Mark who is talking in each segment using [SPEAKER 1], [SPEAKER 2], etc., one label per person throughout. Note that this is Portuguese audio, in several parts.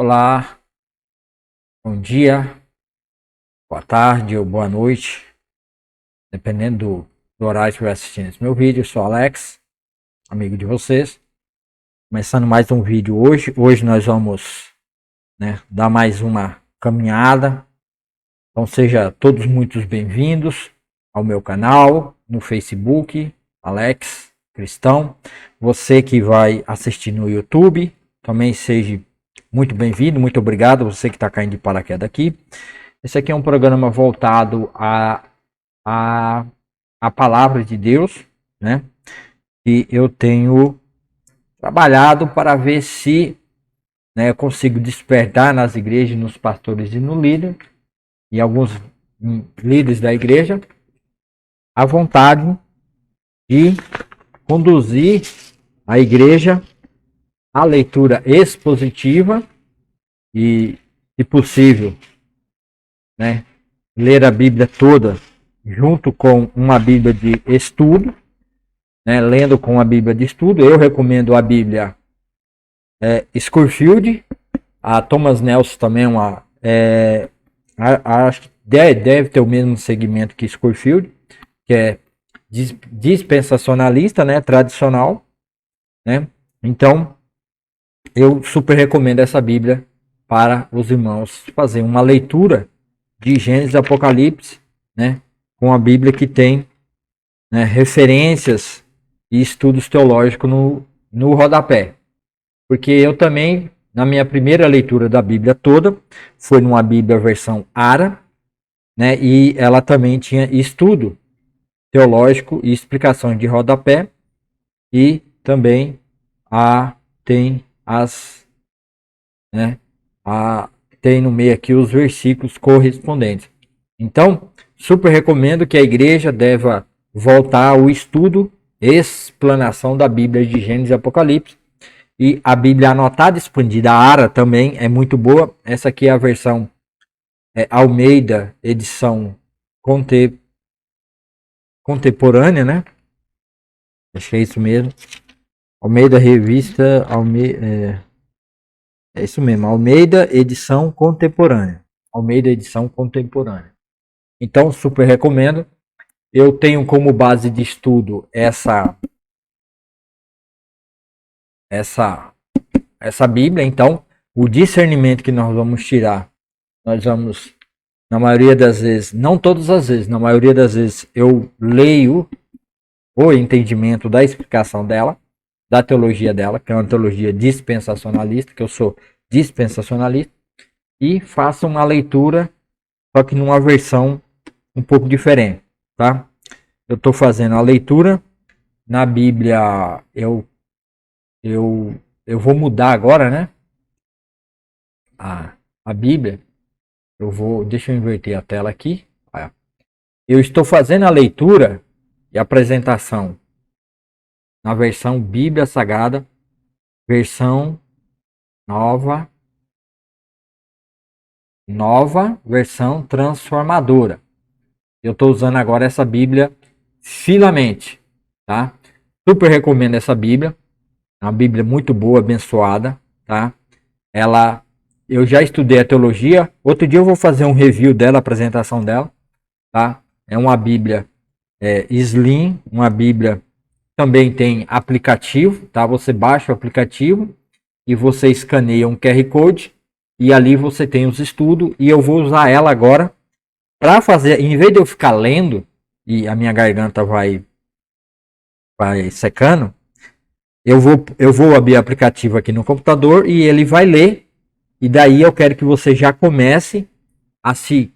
[SPEAKER 1] Olá, bom dia, boa tarde ou boa noite, dependendo do horário que estiver assistindo esse meu vídeo. Eu sou Alex, amigo de vocês. Começando mais um vídeo hoje. Hoje nós vamos, dar mais uma caminhada. Então sejam todos muito bem-vindos ao meu canal no Facebook, Alex Cristão. Você que vai assistir no YouTube, também seja muito bem-vindo, muito obrigado. Você que está caindo de paraquedas aqui. Esse aqui é um programa voltado a palavra de Deus, né? E eu tenho trabalhado para ver se eu consigo despertar nas igrejas, nos pastores e no líder, e alguns líderes da igreja, a vontade de conduzir a igreja à leitura expositiva e, se possível, ler a Bíblia toda junto com uma Bíblia de estudo, lendo com a Bíblia de estudo. Eu recomendo a Bíblia Scofield. A Thomas Nelson também acho que deve ter o mesmo segmento que Scofield, que é dispensacionalista, tradicional, Então, eu super recomendo essa Bíblia para os irmãos fazer uma leitura de Gênesis e Apocalipse, com a Bíblia que tem referências e estudos teológicos no rodapé. Porque eu também, na minha primeira leitura da Bíblia toda, foi numa Bíblia versão ARA, e ela também tinha estudo teológico e explicações de rodapé, e também tem tem no meio aqui os versículos correspondentes. Então, super recomendo que a igreja deva voltar ao estudo, explanação da Bíblia de Gênesis e Apocalipse. E a Bíblia anotada expandida, a ARA, também é muito boa. Essa aqui é a versão Almeida, edição contemporânea, Acho que é isso mesmo. Almeida, revista, é isso mesmo, Almeida, edição contemporânea. Almeida, edição contemporânea. Então, super recomendo. Eu tenho como base de estudo essa Bíblia. Então, o discernimento que nós vamos tirar, nós vamos, na maioria das vezes, não todas as vezes, na maioria das vezes, eu leio o entendimento da explicação dela, da teologia dela, que é uma teologia dispensacionalista, que eu sou dispensacionalista, e faço uma leitura, só que numa versão um pouco diferente, tá? Eu estou fazendo a leitura na Bíblia. Eu vou mudar agora, a Bíblia. Deixa eu inverter a tela aqui. Eu estou fazendo a leitura e apresentação na versão Bíblia Sagrada, versão nova versão transformadora. Eu estou usando agora essa Bíblia Filamente, tá? Super recomendo essa Bíblia. É uma Bíblia muito boa, abençoada, tá? Eu já estudei a teologia. Outro dia eu vou fazer um review dela, apresentação dela, tá? É uma Bíblia Slim, uma Bíblia também tem aplicativo, tá? Você baixa o aplicativo e você escaneia um QR Code e ali você tem os estudos, e eu vou usar ela agora para fazer, em vez de eu ficar lendo e a minha garganta vai secando, eu vou abrir o aplicativo aqui no computador e ele vai ler, e daí eu quero que você já comece a se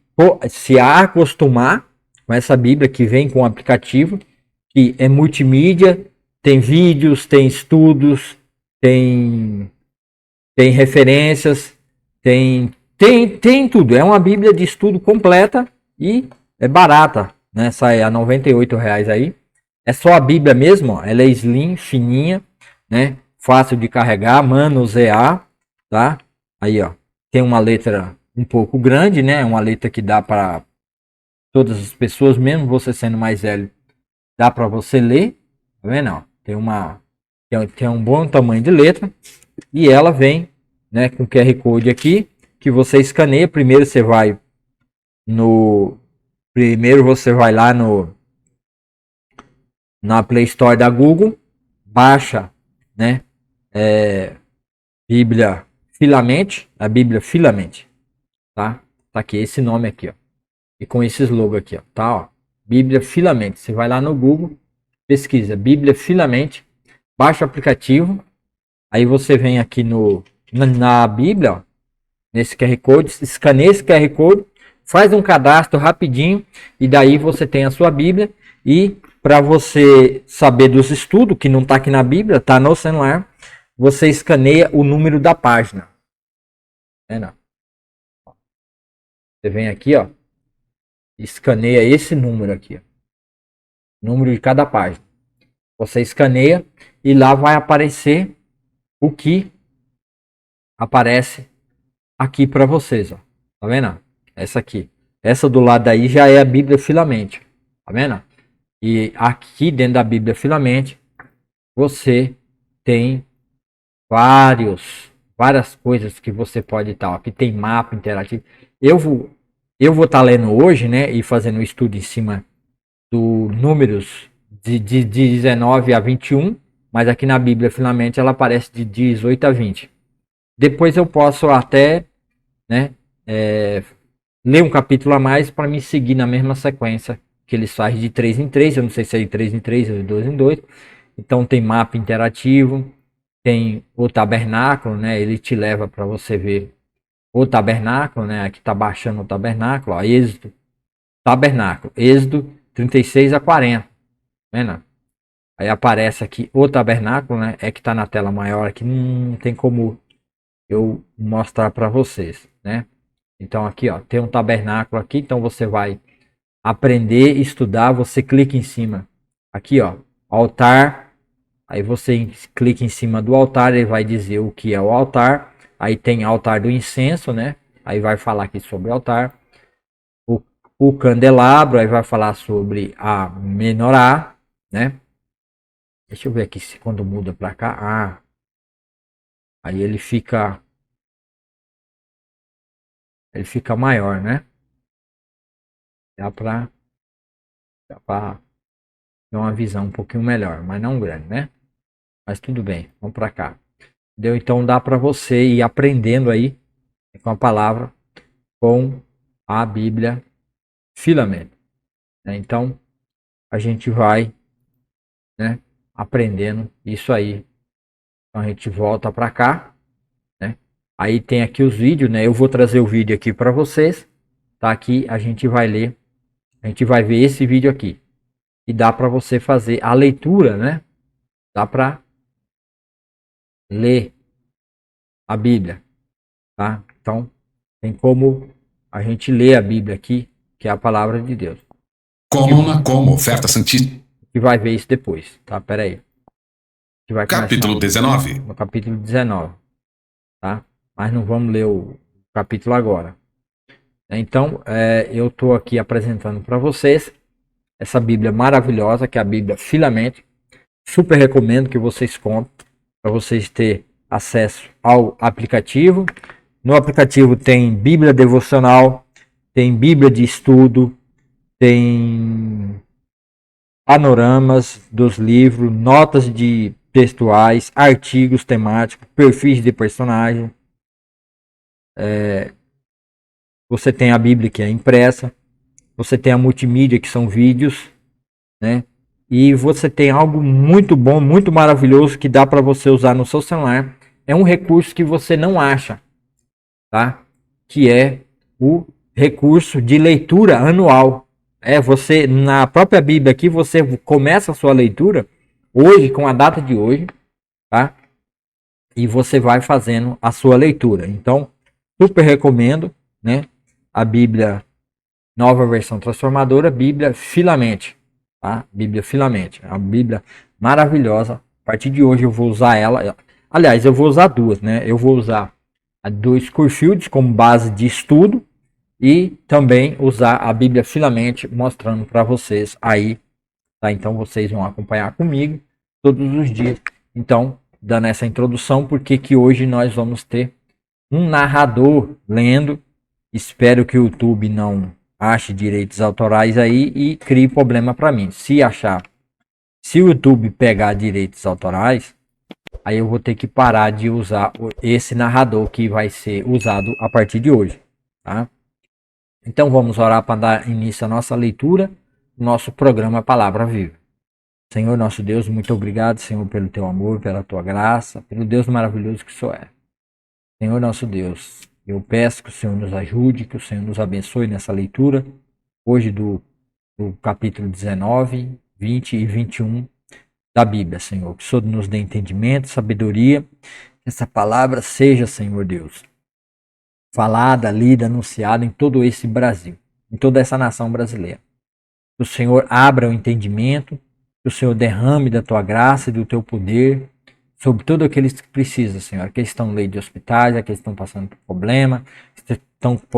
[SPEAKER 1] acostumar com essa Bíblia que vem com o aplicativo, que é multimídia, tem vídeos, tem estudos, tem referências, tem tudo. É uma Bíblia de estudo completa e é barata, Sai a R$ 98 aí. É só a Bíblia mesmo, ó. Ela é slim, fininha, Fácil de carregar, manusear, tá? Aí, ó, tem uma letra um pouco grande, Uma letra que dá para todas as pessoas, mesmo você sendo mais velho, dá para você ler, tá vendo? Tem um bom tamanho de letra, e ela vem né, com QR Code aqui, que você escaneia. Primeiro você vai lá na Play Store da Google, baixa, né, Bíblia Filamente, a Bíblia Filamente, tá? Tá aqui esse nome aqui, ó. E com esses logos aqui, ó, tá, ó. Bíblia Filamente. Você vai lá no Google, pesquisa Bíblia Filamente, baixa o aplicativo, aí você vem aqui na Bíblia, ó, nesse QR Code, escaneia esse QR Code, faz um cadastro rapidinho e daí você tem a sua Bíblia. E para você saber dos estudos, que não está aqui na Bíblia, está no celular, você escaneia o número da página. Não. Você vem aqui, ó, escaneia esse número aqui, ó, número de cada página. Você escaneia e lá vai aparecer o que aparece aqui para vocês, ó. Tá vendo? Essa aqui. Essa do lado aí já é a Bíblia Filamente. Tá vendo? E aqui dentro da Bíblia Filamente você tem várias coisas que você pode estar. Aqui tem mapa interativo. Eu vou estar lendo hoje, né, e fazendo um estudo em cima do números de 19 a 21, mas aqui na Bíblia Filamente ela aparece de 18 a 20. Depois eu posso até, né, ler um capítulo a mais para me seguir na mesma sequência que eles fazem de 3 em 3. Eu não sei se é de 3 em 3 ou de 2 em 2. Então tem mapa interativo, tem o tabernáculo, né? Ele te leva para você ver o tabernáculo, né? Aqui tá baixando o tabernáculo, ó, Êxodo, tabernáculo, Êxodo 36 a 40, vendo? Aí aparece aqui o tabernáculo, né? É que tá na tela maior aqui, não tem como eu mostrar para vocês, né? Então aqui, ó, tem um tabernáculo aqui, então você vai aprender, estudar, você clica em cima aqui, ó, altar. Aí você clica em cima do altar, ele vai dizer o que é o altar. Aí tem altar do incenso, né? Aí vai falar aqui sobre o altar. O candelabro, aí vai falar sobre a menorá, né? Deixa eu ver aqui se quando muda para cá. Aí ele fica maior, né? Dá para ter uma visão um pouquinho melhor, mas não grande, né? Mas tudo bem, vamos para cá. Deu? Então dá para você ir aprendendo aí com a palavra, com a Bíblia Filamente, né? Então a gente vai, né, aprendendo isso aí. Então a gente volta para cá, né? Aí tem aqui os vídeos, né? Eu vou trazer o vídeo aqui para vocês, tá? Aqui a gente vai ler, a gente vai ver esse vídeo aqui e dá para você fazer a leitura, né? Dá para ler a Bíblia, tá? Então tem como a gente ler a Bíblia aqui, que é a palavra de Deus.
[SPEAKER 2] Como oferta santíssima.
[SPEAKER 1] Que vai ver isso depois, tá? Pera aí. Que vai
[SPEAKER 2] capítulo 19.
[SPEAKER 1] No capítulo 19, tá? Mas não vamos ler o capítulo agora. Então, eu estou aqui apresentando para vocês essa Bíblia maravilhosa, que é a Bíblia Filamente. Super recomendo que vocês comprem para vocês terem acesso ao aplicativo. No aplicativo tem Bíblia devocional, tem Bíblia de estudo, tem panoramas dos livros, notas de textuais, artigos temáticos, perfis de personagem. Você tem a Bíblia que é impressa, você tem a multimídia que são vídeos, né? E você tem algo muito bom, muito maravilhoso que dá para você usar no seu celular. É um recurso que você não acha, tá? Que é o recurso de leitura anual. Você na própria Bíblia aqui você começa a sua leitura hoje com a data de hoje, tá? E você vai fazendo a sua leitura. Então, super recomendo, né? A Bíblia Nova Versão Transformadora, Bíblia Filamente, tá? Bíblia Filamente, é uma Bíblia maravilhosa. A partir de hoje eu vou usar ela. Aliás, eu vou usar duas, né? Eu vou usar a do Scofield como base de estudo e também usar a Bíblia Filamente, mostrando para vocês aí, tá? Então vocês vão acompanhar comigo todos os dias. Então, dando essa introdução, porque que hoje nós vamos ter um narrador lendo. Espero que o YouTube não ache direitos autorais aí e crie problema para mim. Se o YouTube pegar direitos autorais, aí eu vou ter que parar de usar esse narrador que vai ser usado a partir de hoje, tá? Então vamos orar para dar início à nossa leitura, nosso programa Palavra Viva. Senhor nosso Deus, muito obrigado, Senhor, pelo teu amor, pela tua graça, pelo Deus maravilhoso que o Senhor é. Senhor nosso Deus, eu peço que o Senhor nos ajude, que o Senhor nos abençoe nessa leitura, hoje do capítulo 19, 20 e 21 da Bíblia, Senhor. Que o Senhor nos dê entendimento, sabedoria, que essa palavra seja, Senhor Deus, falada, lida, anunciada em todo esse Brasil, em toda essa nação brasileira. Que o Senhor abra o entendimento, que o Senhor derrame da tua graça e do teu poder sobre todos aqueles que precisam, Senhor. Aqueles que estão no leito de hospitais, aqueles que estão passando por problema,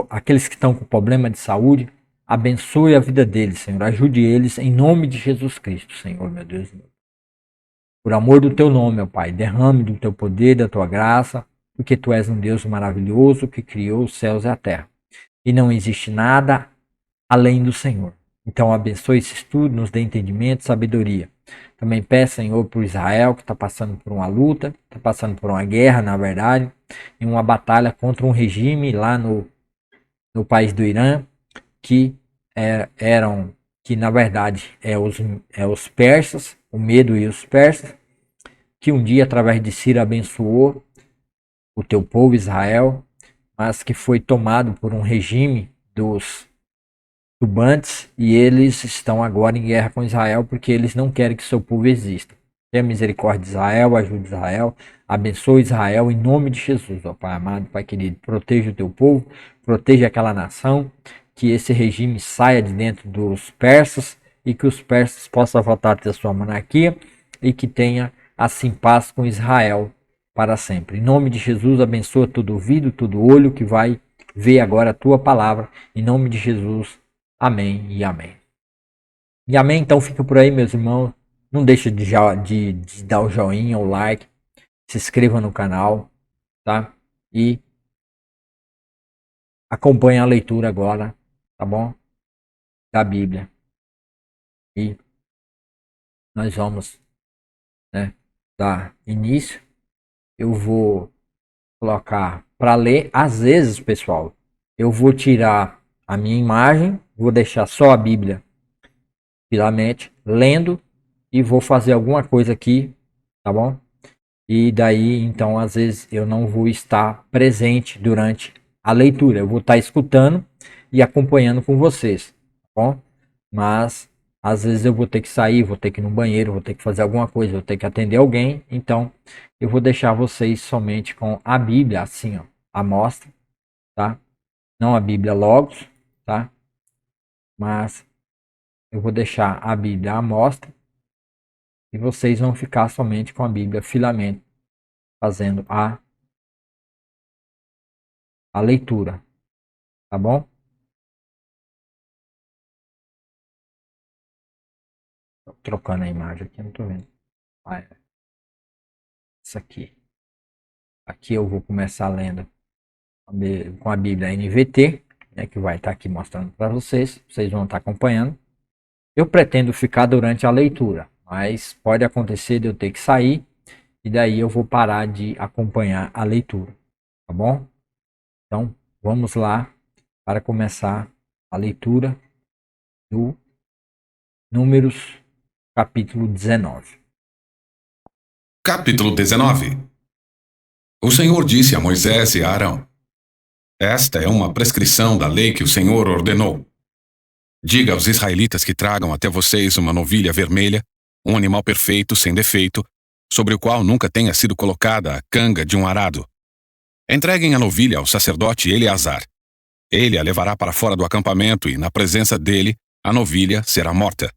[SPEAKER 1] aqueles que estão com problema de saúde. Abençoe a vida deles, Senhor. Ajude eles em nome de Jesus Cristo, Senhor, meu Deus. Por amor do teu nome, meu Pai, derrame do teu poder, da tua graça, porque tu és um Deus maravilhoso que criou os céus e a terra. E não existe nada além do Senhor. Então abençoe esse estudo, nos dê entendimento, sabedoria. Também peço, Senhor, por Israel, que está passando por uma luta, está passando por uma guerra, na verdade, em uma batalha contra um regime lá no país do Irã, que na verdade os persas, o medo e os persas, que um dia através de Ciro abençoou o teu povo Israel, mas que foi tomado por um regime dos tubantes e eles estão agora em guerra com Israel porque eles não querem que seu povo exista. Tenha misericórdia de Israel, ajude Israel, abençoe Israel em nome de Jesus, ó Pai amado, Pai querido, proteja o teu povo, proteja aquela nação, que esse regime saia de dentro dos persas e que os persas possam voltar a ter sua monarquia e que tenha assim paz com Israel para sempre. Em nome de Jesus, abençoa todo ouvido, todo olho que vai ver agora a tua palavra. Em nome de Jesus, amém e amém. E amém, então fica por aí, meus irmãos. Não deixe de dar o joinha, o like, se inscreva no canal, tá? E acompanhe a leitura agora, tá bom? Da Bíblia. E nós vamos, né, dar início. Eu vou colocar para ler. Às vezes, pessoal, eu vou tirar a minha imagem, vou deixar só a Bíblia finalmente lendo e vou fazer alguma coisa aqui, tá bom? E daí, então, às vezes eu não vou estar presente durante a leitura. Eu vou estar escutando e acompanhando com vocês, tá bom? Mas às vezes eu vou ter que sair, vou ter que ir no banheiro, vou ter que fazer alguma coisa, vou ter que atender alguém. Então, eu vou deixar vocês somente com a Bíblia, assim, ó, à mostra, tá? Não a Bíblia Logos, tá? Mas eu vou deixar a Bíblia à mostra e vocês vão ficar somente com a Bíblia Filamento, fazendo a leitura, tá bom? Tô trocando a imagem aqui, não tô vendo. Ah, é. Isso aqui. Aqui eu vou começar lendo com a Bíblia NVT, né, que vai estar aqui mostrando para vocês. Vocês vão estar acompanhando. Eu pretendo ficar durante a leitura, mas pode acontecer de eu ter que sair e daí eu vou parar de acompanhar a leitura, tá bom? Então, vamos lá para começar a leitura do Números, capítulo 19.
[SPEAKER 2] Capítulo 19. O Senhor disse a Moisés e a Arão: Esta é uma prescrição da lei que o Senhor ordenou. Diga aos israelitas que tragam até vocês uma novilha vermelha, um animal perfeito, sem defeito, sobre o qual nunca tenha sido colocada a canga de um arado. Entreguem a novilha ao sacerdote Eleazar. Ele a levará para fora do acampamento e, na presença dele, a novilha será morta.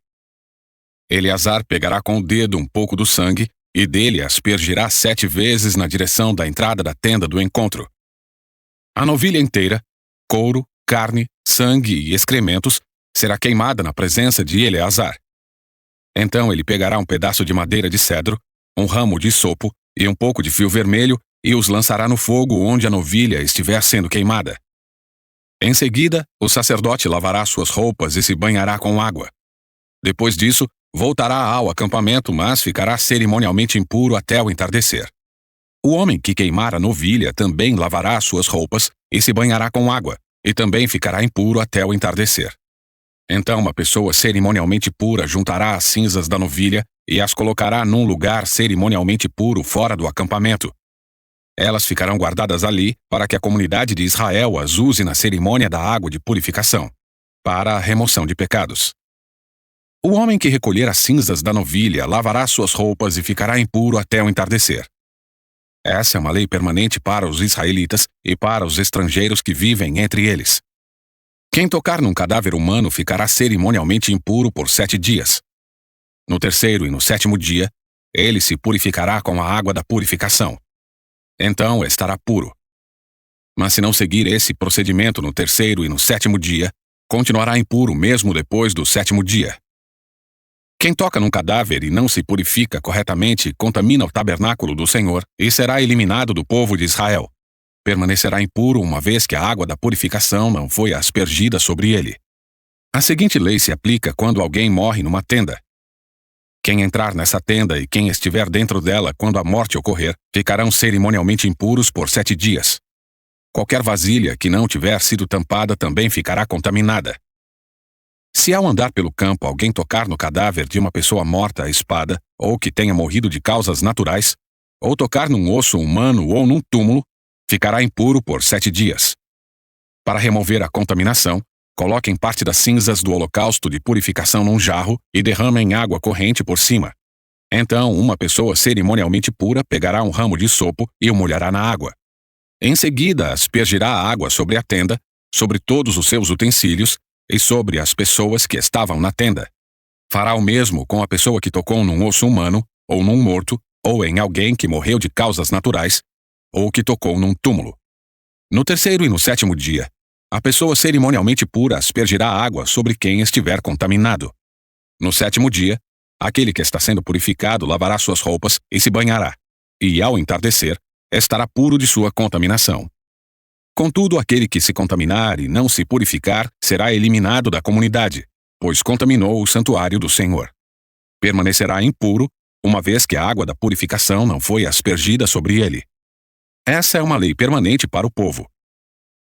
[SPEAKER 2] Eleazar pegará com o dedo um pouco do sangue e dele aspergirá 7 vezes na direção da entrada da tenda do encontro. A novilha inteira, couro, carne, sangue e excrementos, será queimada na presença de Eleazar. Então ele pegará um pedaço de madeira de cedro, um ramo de hisopo e um pouco de fio vermelho e os lançará no fogo onde a novilha estiver sendo queimada. Em seguida, o sacerdote lavará suas roupas e se banhará com água. Depois disso, voltará ao acampamento, mas ficará cerimonialmente impuro até o entardecer. O homem que queimar a novilha também lavará suas roupas e se banhará com água, e também ficará impuro até o entardecer. Então uma pessoa cerimonialmente pura juntará as cinzas da novilha e as colocará num lugar cerimonialmente puro fora do acampamento. Elas ficarão guardadas ali para que a comunidade de Israel as use na cerimônia da água de purificação, para a remoção de pecados. O homem que recolher as cinzas da novilha lavará suas roupas e ficará impuro até o entardecer. Essa é uma lei permanente para os israelitas e para os estrangeiros que vivem entre eles. Quem tocar num cadáver humano ficará cerimonialmente impuro por 7 dias. No terceiro e no 7º dia, ele se purificará com a água da purificação. Então estará puro. Mas se não seguir esse procedimento no terceiro e no 7º dia, continuará impuro mesmo depois do 7º dia. Quem toca num cadáver e não se purifica corretamente contamina o tabernáculo do Senhor e será eliminado do povo de Israel. Permanecerá impuro uma vez que a água da purificação não foi aspergida sobre ele. A seguinte lei se aplica quando alguém morre numa tenda. Quem entrar nessa tenda e quem estiver dentro dela quando a morte ocorrer, ficarão cerimonialmente impuros por 7 dias. Qualquer vasilha que não tiver sido tampada também ficará contaminada. Se ao andar pelo campo alguém tocar no cadáver de uma pessoa morta à espada, ou que tenha morrido de causas naturais, ou tocar num osso humano ou num túmulo, ficará impuro por 7 dias. Para remover a contaminação, coloquem parte das cinzas do holocausto de purificação num jarro e derramem água corrente por cima. Então, uma pessoa cerimonialmente pura pegará um ramo de sopo e o molhará na água. Em seguida, aspergirá a água sobre a tenda, sobre todos os seus utensílios e sobre as pessoas que estavam na tenda. Fará o mesmo com a pessoa que tocou num osso humano, ou num morto, ou em alguém que morreu de causas naturais, ou que tocou num túmulo. No terceiro e no 7º dia, a pessoa cerimonialmente pura aspergirá água sobre quem estiver contaminado. No 7º dia, aquele que está sendo purificado lavará suas roupas e se banhará, e ao entardecer, estará puro de sua contaminação. Contudo, aquele que se contaminar e não se purificar será eliminado da comunidade, pois contaminou o santuário do Senhor. Permanecerá impuro, uma vez que a água da purificação não foi aspergida sobre ele. Essa é uma lei permanente para o povo.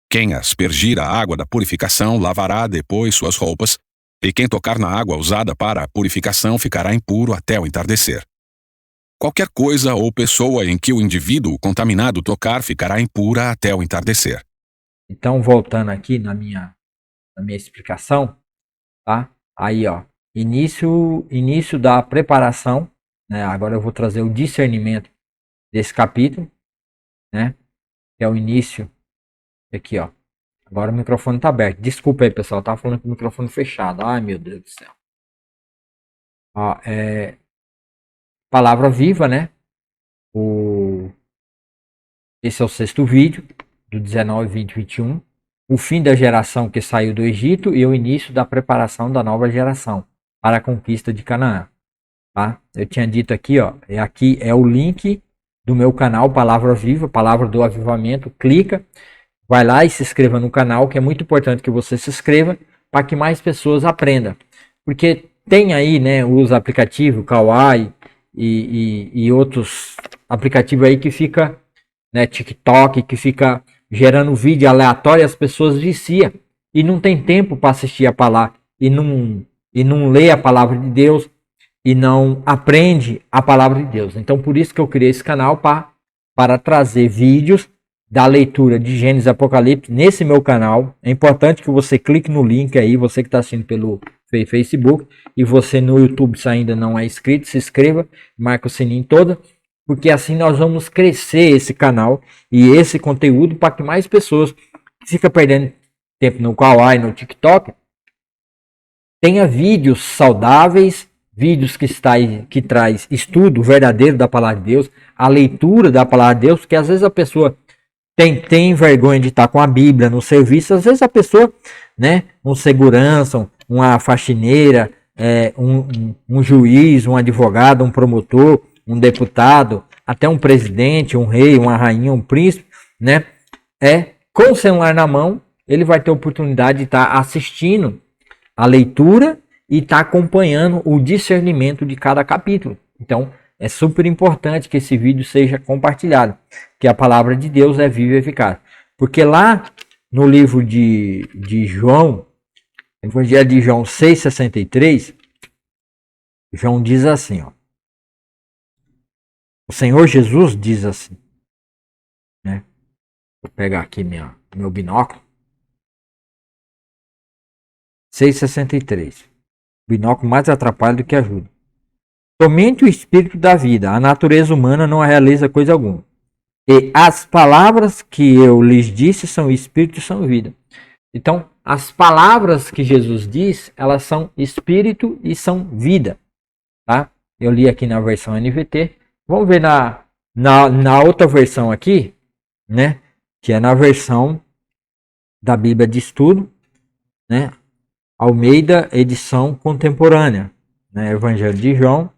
[SPEAKER 2] Quem aspergir a água da purificação lavará depois suas roupas, e quem tocar na água usada para a purificação ficará impuro até o entardecer. Qualquer coisa ou pessoa em que o indivíduo contaminado tocar ficará impura até o entardecer.
[SPEAKER 1] Então, voltando aqui na minha explicação, tá? Aí, ó, início da preparação, né? Agora eu vou trazer o discernimento desse capítulo, né? Que é o início aqui, ó. Agora o microfone tá aberto. Desculpa aí, pessoal, tava falando com o microfone fechado. Ai, meu Deus do céu. Ó, Palavra Viva, né? Esse é o 6º vídeo, do 19, 20, 21. O fim da geração que saiu do Egito e o início da preparação da nova geração para a conquista de Canaã. Tá? Eu tinha dito aqui, ó, aqui é o link do meu canal Palavra Viva, Palavra do Avivamento. Clica, vai lá e se inscreva no canal, que é muito importante que você se inscreva para que mais pessoas aprendam. Porque tem aí, né, os aplicativos, Kawaii e outros aplicativos aí que fica, né, TikTok, que fica gerando vídeo aleatório e as pessoas viciam e não tem tempo para assistir a palavra e não lê a palavra de Deus e não aprende a palavra de Deus. Então por isso que eu criei esse canal para trazer vídeos da leitura de Gênesis e Apocalipse nesse meu canal. É importante que você clique no link aí, você que está assistindo pelo Facebook, e você no YouTube, se ainda não é inscrito, se inscreva, marca o sininho todo, porque assim nós vamos crescer esse canal e esse conteúdo para que mais pessoas que ficam perdendo tempo no Kawaii, no TikTok, tenha vídeos saudáveis, vídeos que traz estudo verdadeiro da palavra de Deus, a leitura da palavra de Deus, porque às vezes a pessoa tem vergonha de estar com a Bíblia no serviço, às vezes a pessoa, né, um segurança, uma faxineira, um juiz, um advogado, um promotor, um deputado, até um presidente, um rei, uma rainha, um príncipe, né? Com o celular na mão, ele vai ter a oportunidade de estar assistindo a leitura e estar acompanhando o discernimento de cada capítulo. Então, é super importante que esse vídeo seja compartilhado, que a palavra de Deus é viva e eficaz. Porque lá no livro de João, Evangelho de João 6,63, João diz assim, ó. O Senhor Jesus diz assim, né? Vou pegar aqui meu binóculo. 6,63. Binóculo mais atrapalha do que ajuda. Somente o Espírito da vida, a natureza humana não realiza coisa alguma. E as palavras que eu lhes disse são Espírito e são vida. Então, as palavras que Jesus diz, elas são Espírito e são vida. Tá? Eu li aqui na versão NVT. Vamos ver na outra versão aqui, né? Que é na versão da Bíblia de Estudo, né? Almeida, edição contemporânea, né? Evangelho de João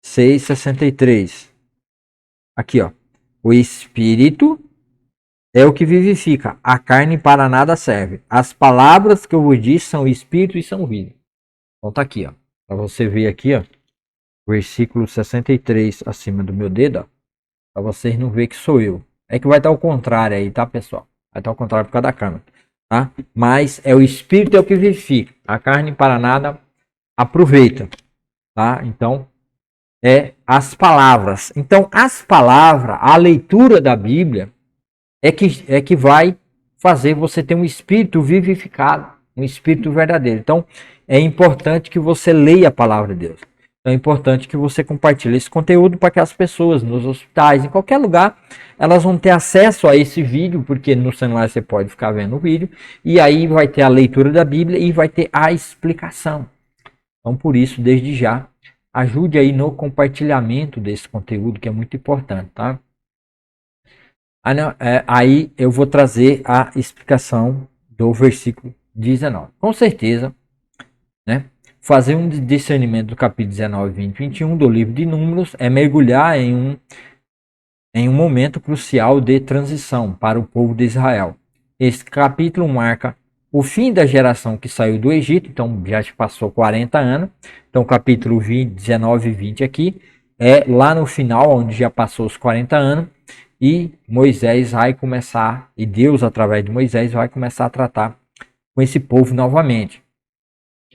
[SPEAKER 1] 6,63. Aqui, ó. O Espírito é o que vivifica, a carne para nada serve. As palavras que eu vos disse são Espírito e são vida. Então tá aqui, ó. Para você ver aqui, ó. Versículo 63 acima do meu dedo, ó. Para vocês não verem que sou eu. É que vai estar ao contrário aí, tá, pessoal? Vai estar ao contrário por causa da câmera. Tá? Mas é o Espírito é o que vivifica. A carne para nada aproveita. Tá? Então, as palavras. Então, as palavras, a leitura da Bíblia é que vai fazer você ter um espírito vivificado, um espírito verdadeiro. Então, é importante que você leia a palavra de Deus. Então, é importante que você compartilhe esse conteúdo para que as pessoas nos hospitais, em qualquer lugar, elas vão ter acesso a esse vídeo, porque no celular você pode ficar vendo o vídeo, e aí vai ter a leitura da Bíblia e vai ter a explicação. Então, por isso, desde já, ajude aí no compartilhamento desse conteúdo, que é muito importante, tá? Aí eu vou trazer a explicação do versículo 19. Com certeza, né? Fazer um discernimento do capítulo 19, 20, 21 do livro de Números é mergulhar em um momento crucial de transição para o povo de Israel. Esse capítulo marca o fim da geração que saiu do Egito, então já se passou 40 anos. Então, capítulo 20, 19 e 20 aqui é lá no final, onde já passou os 40 anos, e Moisés vai começar, e Deus, através de Moisés, vai começar a tratar com esse povo novamente.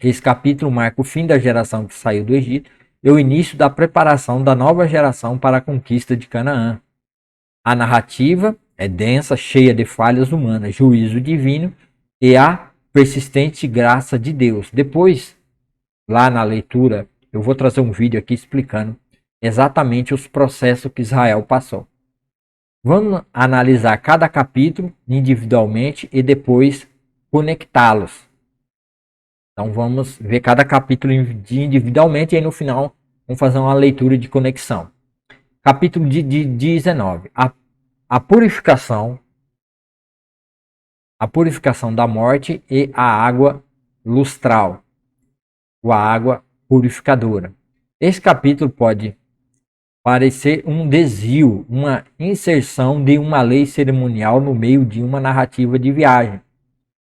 [SPEAKER 1] Esse capítulo marca o fim da geração que saiu do Egito e o início da preparação da nova geração para a conquista de Canaã. A narrativa é densa, cheia de falhas humanas, juízo divino e a persistente graça de Deus. Depois, lá na leitura, eu vou trazer um vídeo aqui explicando exatamente os processos que Israel passou. Vamos analisar cada capítulo individualmente e depois conectá-los. Então vamos ver cada capítulo individualmente e aí no final vamos fazer uma leitura de conexão. Capítulo de 19. A purificação da morte e a água lustral, ou a água purificadora. Esse capítulo pode parecer um desvio, uma inserção de uma lei cerimonial no meio de uma narrativa de viagem.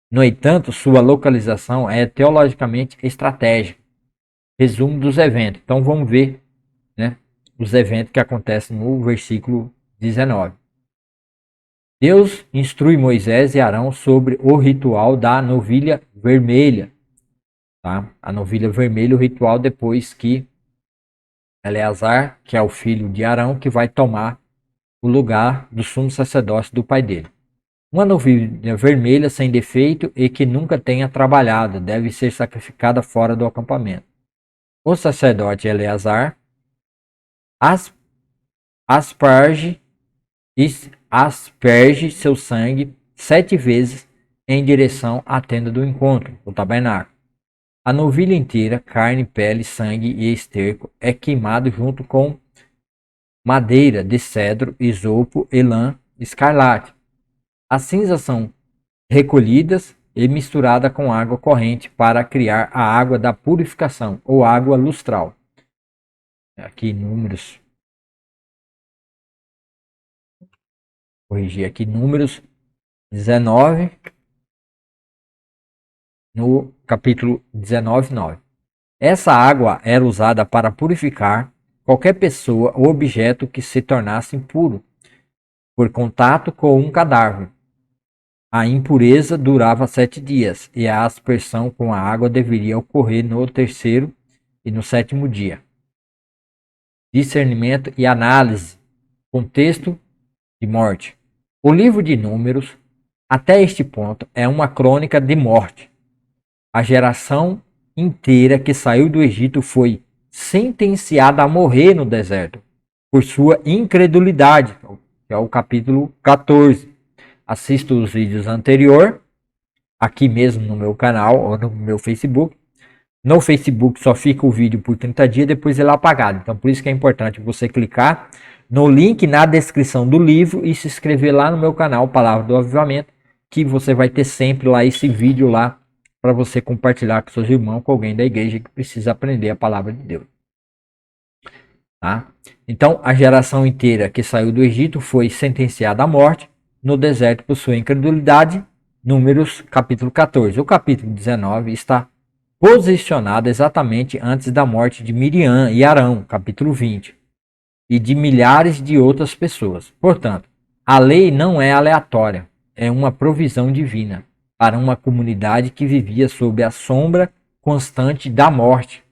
[SPEAKER 1] No entanto, sua localização é teologicamente estratégica. Resumo dos eventos. Então vamos ver, né, os eventos que acontecem no versículo 19. Deus instrui Moisés e Arão sobre o ritual da novilha vermelha. Tá? A novilha vermelha, o ritual depois que Eleazar, que é o filho de Arão, que vai tomar o lugar do sumo sacerdócio do pai dele. Uma novilha vermelha sem defeito e que nunca tenha trabalhado deve ser sacrificada fora do acampamento. O sacerdote Eleazar asperge seu sangue 7 vezes em direção à tenda do encontro, o tabernáculo. A novilha inteira, carne, pele, sangue e esterco é queimado junto com madeira de cedro, isopo e lã escarlate. As cinzas são recolhidas e misturadas com água corrente para criar a água da purificação ou água lustral. Aqui Números corrigir aqui, Números 19, no capítulo 19, 9. Essa água era usada para purificar qualquer pessoa ou objeto que se tornasse impuro por contato com um cadáver. A impureza durava 7 dias e a aspersão com a água deveria ocorrer no terceiro e no sétimo dia. Discernimento e análise. Contexto de morte. O livro de Números, até este ponto, é uma crônica de morte. A geração inteira que saiu do Egito foi sentenciada a morrer no deserto por sua incredulidade, que é o capítulo 14. Assista os vídeos anteriores, aqui mesmo no meu canal ou no meu Facebook. No Facebook só fica o vídeo por 30 dias, depois ele é apagado. Então por isso que é importante você clicar no link na descrição do livro e se inscrever lá no meu canal Palavra do Avivamento, que você vai ter sempre lá esse vídeo lá para você compartilhar com seus irmãos, com alguém da igreja que precisa aprender a palavra de Deus. Tá? Então, a geração inteira que saiu do Egito foi sentenciada à morte no deserto por sua incredulidade. Números capítulo 14. O capítulo 19 está posicionado exatamente antes da morte de Miriam e Arão, capítulo 20, e de milhares de outras pessoas. Portanto, a lei não é aleatória, é uma provisão divina para uma comunidade que vivia sob a sombra constante da morte.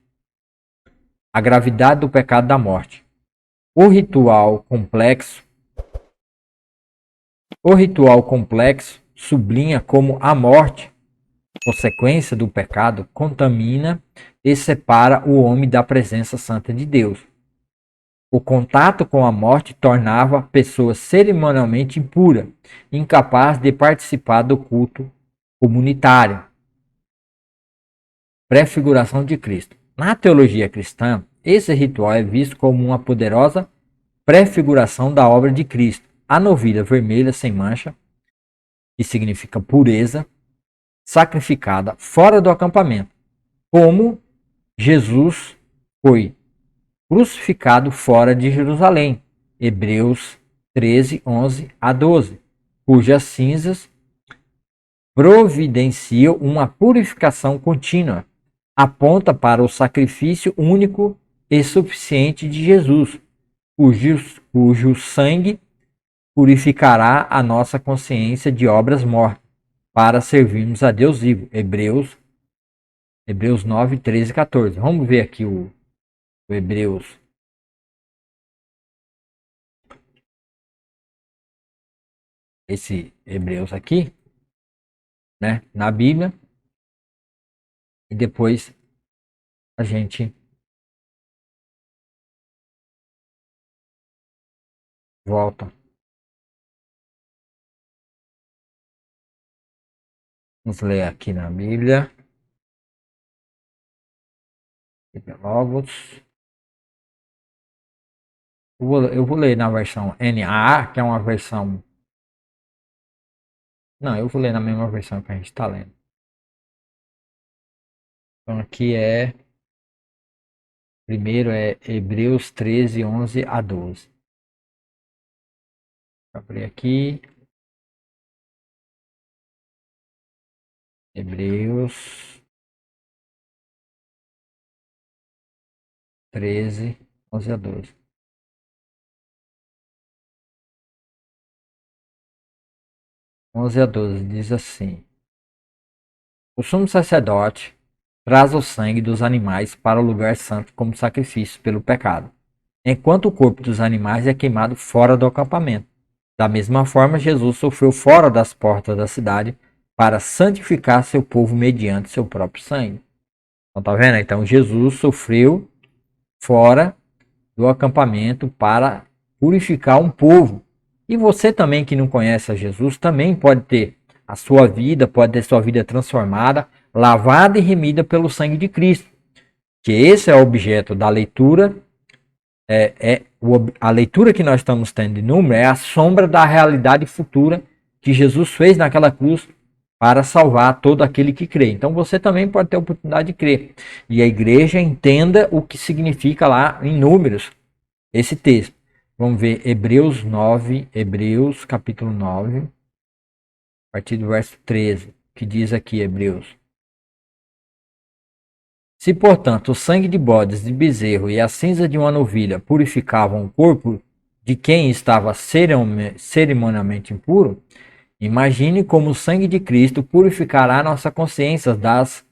[SPEAKER 1] A gravidade do pecado da morte. O ritual complexo sublinha como a morte, consequência do pecado, contamina e separa o homem da presença santa de Deus. O contato com a morte tornava a pessoa cerimonialmente impura, incapaz de participar do culto comunitário. Prefiguração de Cristo. Na teologia cristã, esse ritual é visto como uma poderosa prefiguração da obra de Cristo. A novilha vermelha sem mancha, que significa pureza, sacrificada fora do acampamento, como Jesus foi crucificado fora de Jerusalém. Hebreus 13, 11 a 12, cujas cinzas providenciam uma purificação contínua, aponta para o sacrifício único e suficiente de Jesus, cujo sangue purificará a nossa consciência de obras mortas, para servirmos a Deus vivo. Hebreus 9, 13 e 14. Vamos ver aqui o Hebreus. Esse Hebreus aqui, né, na Bíblia. E depois a gente volta. Vamos ler aqui na Bíblia. Logos. Eu vou ler na versão NAA, que é uma versão. Não, eu vou ler na mesma versão que a gente está lendo. Então aqui é. Primeiro é Hebreus 13, 11 a 12. Vou abrir aqui. Hebreus 13, 11 a 12. (11 a 12) diz assim: o sumo sacerdote traz o sangue dos animais para o lugar santo como sacrifício pelo pecado, enquanto o corpo dos animais é queimado fora do acampamento. Da mesma forma, Jesus sofreu fora das portas da cidade para santificar seu povo mediante seu próprio sangue. Então, tá vendo? Então, Jesus sofreu fora do acampamento para purificar um povo. E você também que não conhece a Jesus, também pode ter a sua vida, pode ter sua vida transformada, lavada e remida pelo sangue de Cristo. Que esse é o objeto da leitura. A leitura que nós estamos tendo de Números é a sombra da realidade futura que Jesus fez naquela cruz para salvar todo aquele que crê. Então você também pode ter a oportunidade de crer. E a igreja entenda o que significa lá em Números esse texto. Vamos ver Hebreus 9, Hebreus capítulo 9, a partir do verso 13, que diz aqui Hebreus. Se, portanto, o sangue de bodes de bezerro e a cinza de uma novilha purificavam o corpo de quem estava cerimonialmente impuro, imagine como o sangue de Cristo purificará nossa consciência das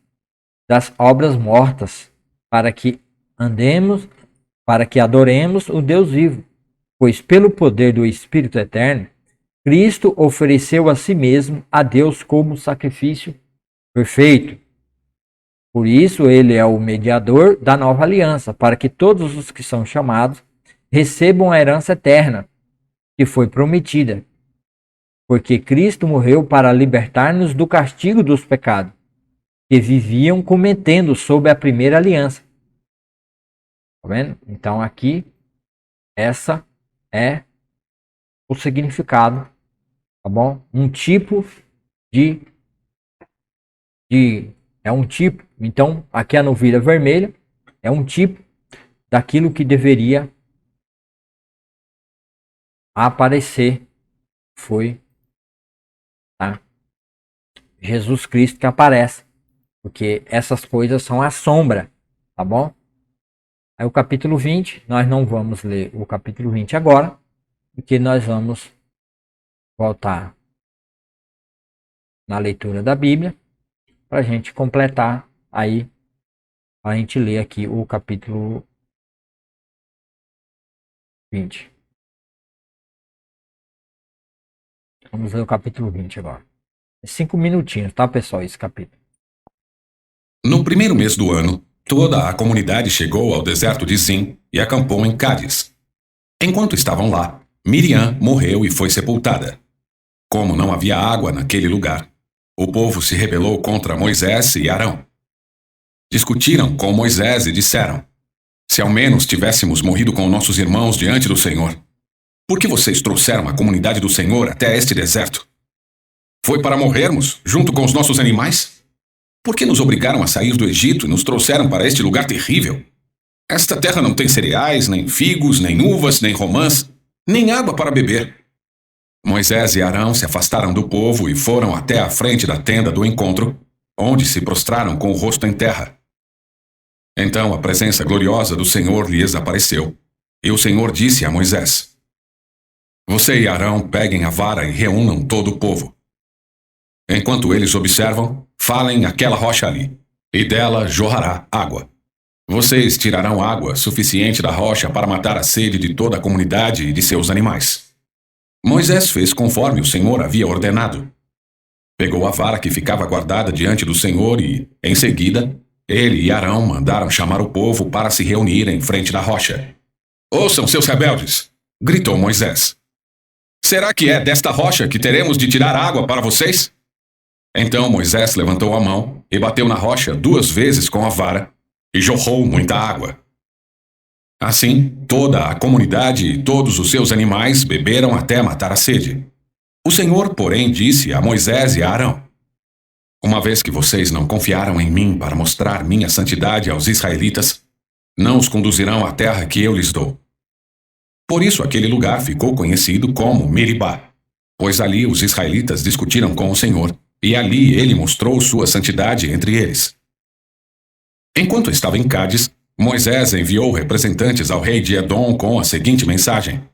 [SPEAKER 1] obras mortas, para que adoremos o Deus vivo, pois pelo poder do Espírito Eterno, Cristo ofereceu a si mesmo a Deus como sacrifício perfeito. Por isso, ele é o mediador da nova aliança, para que todos os que são chamados recebam a herança eterna que foi prometida. Porque Cristo morreu para libertar-nos do castigo dos pecados que viviam cometendo sob a primeira aliança. Tá vendo? Então, aqui, essa é o significado, tá bom? Um tipo é um tipo. Então, aqui a novilha vermelha é um tipo daquilo que deveria aparecer. Foi, tá? Jesus Cristo que aparece. Porque essas coisas são a sombra, tá bom? Aí o capítulo 20, nós não vamos ler o capítulo 20 agora, porque nós vamos voltar na leitura da Bíblia para a gente completar aí, a gente ler aqui o capítulo 20. Vamos ler o capítulo 20 agora. 5 minutinhos, tá, pessoal, esse capítulo.
[SPEAKER 2] No primeiro mês do ano, toda a comunidade chegou ao deserto de Zin e acampou em Cádiz. Enquanto estavam lá, Miriam morreu e foi sepultada. Como não havia água naquele lugar, o povo se rebelou contra Moisés e Arão. Discutiram com Moisés e disseram: se ao menos tivéssemos morrido com nossos irmãos diante do Senhor, por que vocês trouxeram a comunidade do Senhor até este deserto? Foi para morrermos junto com os nossos animais? Por que nos obrigaram a sair do Egito e nos trouxeram para este lugar terrível? Esta terra não tem cereais, nem figos, nem uvas, nem romãs, nem água para beber. Moisés e Arão se afastaram do povo e foram até a frente da tenda do encontro, onde se prostraram com o rosto em terra. Então a presença gloriosa do Senhor lhes apareceu, e o Senhor disse a Moisés: você e Arão peguem a vara e reúnam todo o povo. Enquanto eles observam, falem aquela rocha ali, e dela jorrará água. Vocês tirarão água suficiente da rocha para matar a sede de toda a comunidade e de seus animais. Moisés fez conforme o Senhor havia ordenado. Pegou a vara que ficava guardada diante do Senhor e, em seguida, ele e Arão mandaram chamar o povo para se reunir em frente da rocha. Ouçam, seus rebeldes! Gritou Moisés. Será que é desta rocha que teremos de tirar água para vocês? Então Moisés levantou a mão e bateu na rocha 2 vezes com a vara e jorrou muita água. Assim, toda a comunidade e todos os seus animais beberam até matar a sede. O Senhor, porém, disse a Moisés e a Arão: uma vez que vocês não confiaram em mim para mostrar minha santidade aos israelitas, não os conduzirão à terra que eu lhes dou. Por isso aquele lugar ficou conhecido como Meribá, pois ali os israelitas discutiram com o Senhor, e ali ele mostrou sua santidade entre eles. Enquanto estava em Cádiz, Moisés enviou representantes ao rei de Edom com a seguinte mensagem: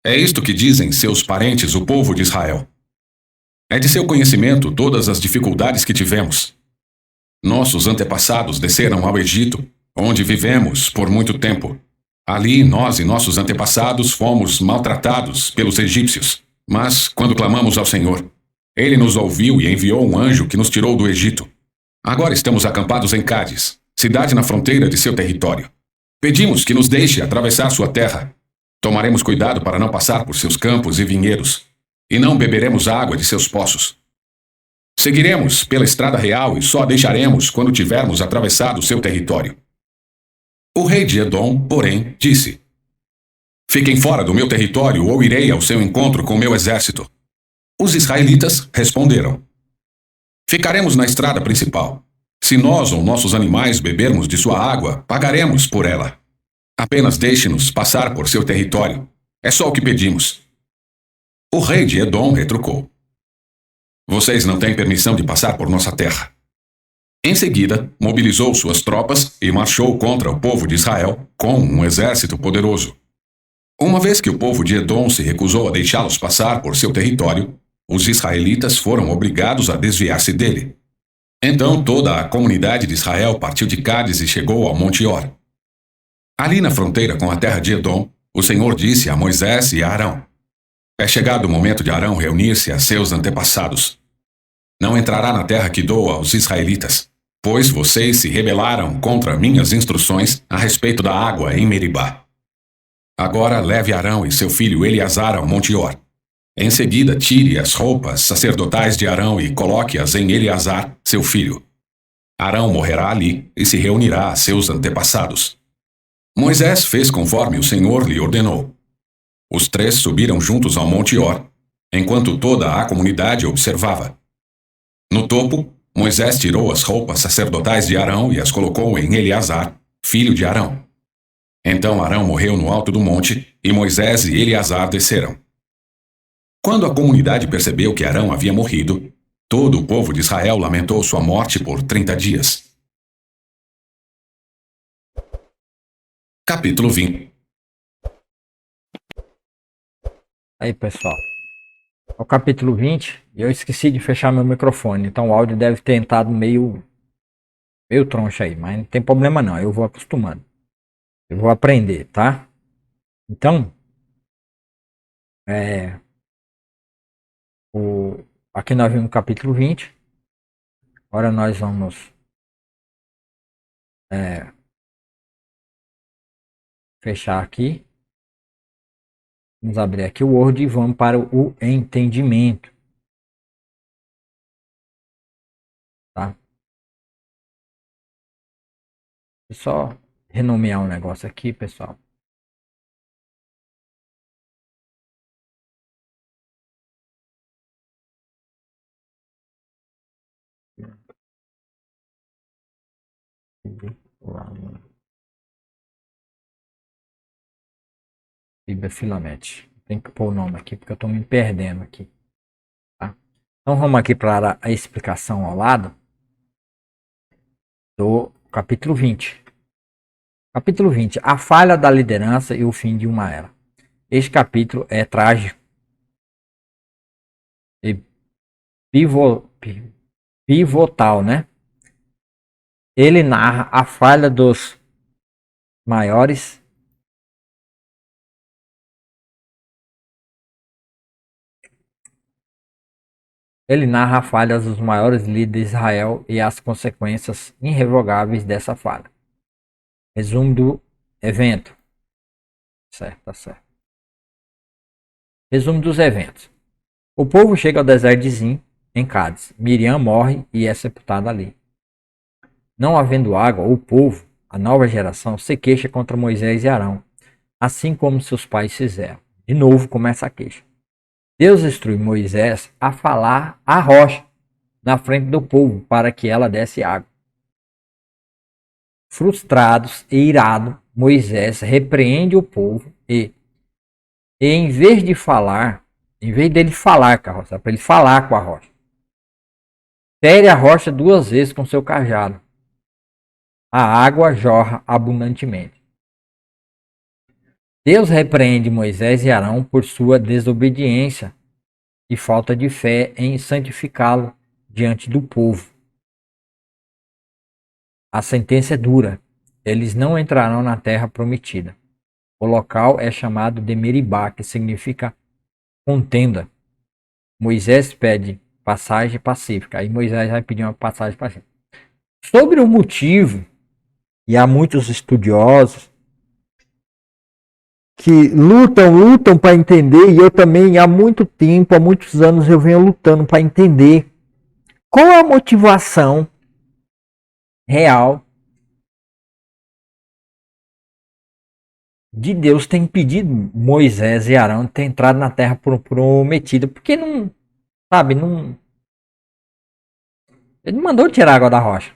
[SPEAKER 2] é isto que dizem seus parentes, o povo de Israel. É de seu conhecimento todas as dificuldades que tivemos. Nossos antepassados desceram ao Egito, onde vivemos por muito tempo. Ali nós e nossos antepassados fomos maltratados pelos egípcios. Mas, quando clamamos ao Senhor, Ele nos ouviu e enviou um anjo que nos tirou do Egito. Agora estamos acampados em Cádiz, cidade na fronteira de seu território. Pedimos que nos deixe atravessar sua terra. Tomaremos cuidado para não passar por seus campos e vinhedos, e não beberemos água de seus poços. Seguiremos pela estrada real e só a deixaremos quando tivermos atravessado seu território. O rei de Edom, porém, disse: fiquem fora do meu território ou irei ao seu encontro com meu exército. Os israelitas responderam: ficaremos na estrada principal. Se nós ou nossos animais bebermos de sua água, pagaremos por ela. Apenas deixe-nos passar por seu território, É só o que pedimos. O rei de Edom retrucou: Vocês não têm permissão de passar por nossa terra. Em seguida, mobilizou suas tropas e marchou contra o povo de Israel com um exército poderoso. Uma vez que o povo de Edom se recusou a deixá-los passar por seu território, os israelitas foram obrigados a desviar-se dele. Então toda a comunidade de Israel partiu de Cádiz e chegou ao Monte Or. Ali na fronteira com a terra de Edom, o Senhor disse a Moisés e a Arão: É chegado o momento de Arão reunir-se a seus antepassados. Não entrará na terra que dou aos israelitas, pois vocês se rebelaram contra minhas instruções a respeito da água em Meribá. Agora leve Arão e seu filho Eleazar ao Monte Or. Em seguida, tire as roupas sacerdotais de Arão e coloque-as em Eleazar, seu filho. Arão morrerá ali e se reunirá a seus antepassados. Moisés fez conforme o Senhor lhe ordenou. Os três subiram juntos ao Monte Or, enquanto toda a comunidade observava. No topo, Moisés tirou as roupas sacerdotais de Arão e as colocou em Eleazar, filho de Arão. Então Arão morreu no alto do monte, e Moisés e Eleazar desceram. Quando a comunidade percebeu que Arão havia morrido, todo o povo de Israel lamentou sua morte por 30 dias. Capítulo 20.
[SPEAKER 1] Aí, pessoal. O capítulo 20, e eu esqueci de fechar meu microfone, então o áudio deve ter entrado meio troncho aí, mas não tem problema não, eu vou acostumando. Eu vou aprender, tá? Então, aqui nós vimos o capítulo 20. Agora nós vamos fechar aqui. Vamos abrir aqui o Word e vamos para o entendimento. Tá? Vou só renomear um negócio aqui, pessoal. Fibra filamente. Tem que pôr o nome aqui porque eu estou me perdendo aqui. Tá? Então vamos aqui para a explicação ao lado do capítulo 20. Capítulo 20. A falha da liderança e o fim de uma era. Este capítulo é trágico e pivotal, né? Ele narra a falha dos maiores líderes de Israel e as consequências irrevogáveis dessa falha. Resumo do evento. Certo, tá certo. Resumo dos eventos. O povo chega ao deserto de Zin, em Cádiz. Miriam morre e é sepultada ali. Não havendo água, o povo, a nova geração, se queixa contra Moisés e Arão, assim como seus pais fizeram. De novo começa a queixa. Deus instrui Moisés a falar à rocha na frente do povo para que ela desse água. Frustrados e irado, Moisés repreende o povo e em vez dele falar com a rocha, para ele falar com a rocha, fere a rocha 2 vezes com seu cajado. A água jorra abundantemente. Deus repreende Moisés e Arão por sua desobediência e falta de fé em santificá-lo diante do povo. A sentença é dura. Eles não entrarão na terra prometida. O local é chamado de Meribá, que significa contenda. Moisés pede passagem pacífica. Aí Moisés vai pedir uma passagem pacífica. Sobre o motivo, e há muitos estudiosos que lutam para entender, e eu também há muito tempo, há muitos anos eu venho lutando para entender qual é a motivação real de Deus ter impedido Moisés e Arão de ter entrado na terra prometida, porque não, sabe, não, ele mandou tirar a água da rocha.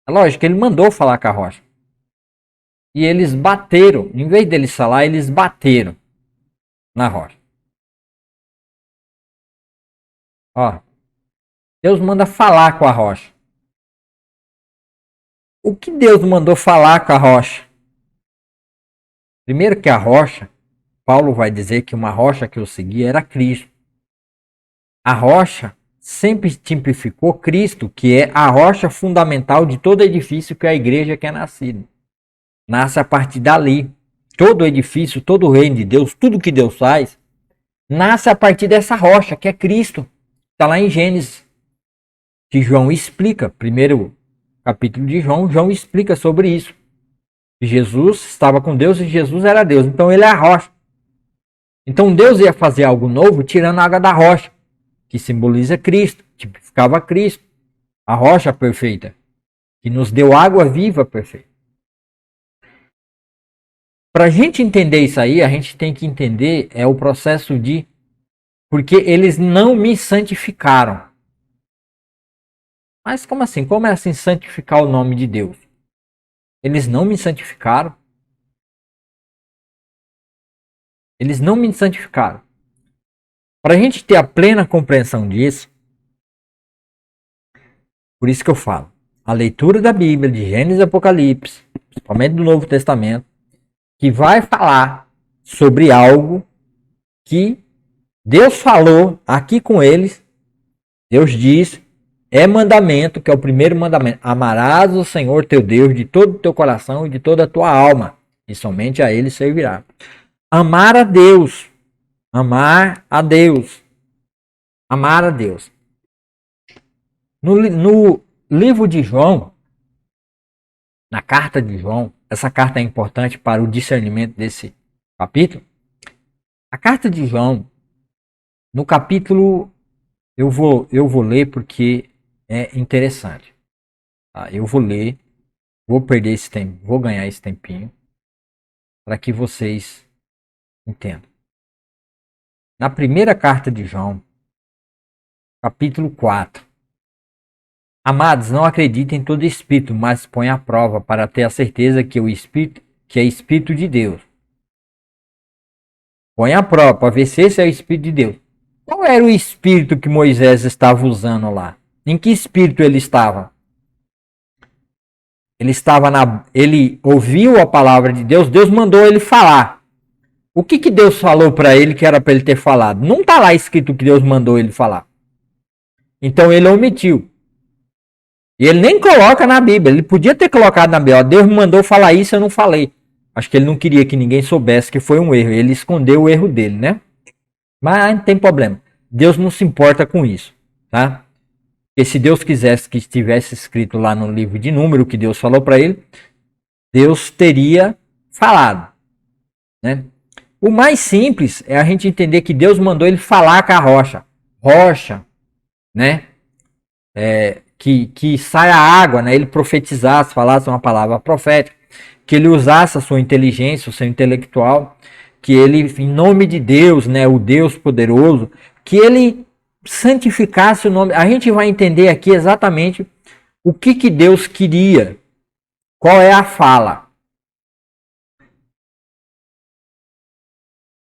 [SPEAKER 1] É lógico que ele mandou falar com a rocha. E eles bateram, em vez deles falar, eles bateram. na rocha. Ó, Deus manda falar com a rocha. O que Deus mandou falar com a rocha? Primeiro que a rocha, Paulo vai dizer que uma rocha que eu segui era Cristo. A rocha sempre tipificou Cristo, que é a rocha fundamental de todo edifício que a igreja quer nascer. Nasce a partir dali. Todo edifício, todo o reino de Deus, tudo que Deus faz, nasce a partir dessa rocha, que é Cristo. Está lá em Gênesis, que João explica. Primeiro capítulo de João, João explica sobre isso. Jesus estava com Deus e Jesus era Deus. Então ele é a rocha. Então Deus ia fazer algo novo tirando a água da rocha, que simboliza Cristo, tipificava Cristo, a rocha perfeita, que nos deu água viva perfeita. Para a gente entender isso aí, a gente tem que entender o processo de... Porque eles não me santificaram. Mas como assim? Como é assim santificar o nome de Deus? Eles não me santificaram. Eles não me santificaram. Para a gente ter a plena compreensão disso, por isso que eu falo, a leitura da Bíblia, de Gênesis e Apocalipse, principalmente do Novo Testamento, que vai falar sobre algo que Deus falou aqui com eles. Deus diz, é mandamento, que é o primeiro mandamento. Amarás o Senhor teu Deus de todo o teu coração e de toda a tua alma, e somente a ele servirá. Amar a Deus. Amar a Deus. Amar a Deus. No livro de João, na carta de João, essa carta é importante para o discernimento desse capítulo. A carta de João, no capítulo, eu vou ler porque é interessante. Tá? Eu vou ler, vou perder esse tempo, vou ganhar esse tempinho para que vocês entendam. Na primeira carta de João, capítulo 4. Amados, não acreditem em todo espírito, mas põe à prova para ter a certeza que o espírito, que é espírito de Deus. Põe à prova para ver se esse é o espírito de Deus. Qual era o espírito que Moisés estava usando lá? Em que espírito ele estava? Ele ouviu a palavra de Deus, Deus mandou ele falar. O que Deus falou para ele que era para ele ter falado? Não está lá escrito que Deus mandou ele falar. Então ele omitiu. E ele nem coloca na Bíblia. Ele podia ter colocado na Bíblia. Deus me mandou falar isso, eu não falei. Acho que ele não queria que ninguém soubesse que foi um erro. Ele escondeu o erro dele, né? Mas não tem problema. Deus não se importa com isso, tá? Porque se Deus quisesse que estivesse escrito lá no livro de Número, que Deus falou para ele, Deus teria falado, né? O mais simples é a gente entender que Deus mandou ele falar com a rocha. Rocha, né? Que saia água, né? Ele profetizasse, falasse uma palavra profética, que ele usasse a sua inteligência, o seu intelectual, que ele, em nome de Deus, né? O Deus poderoso, que ele santificasse o nome. A gente vai entender aqui exatamente o que Deus queria, qual é a fala.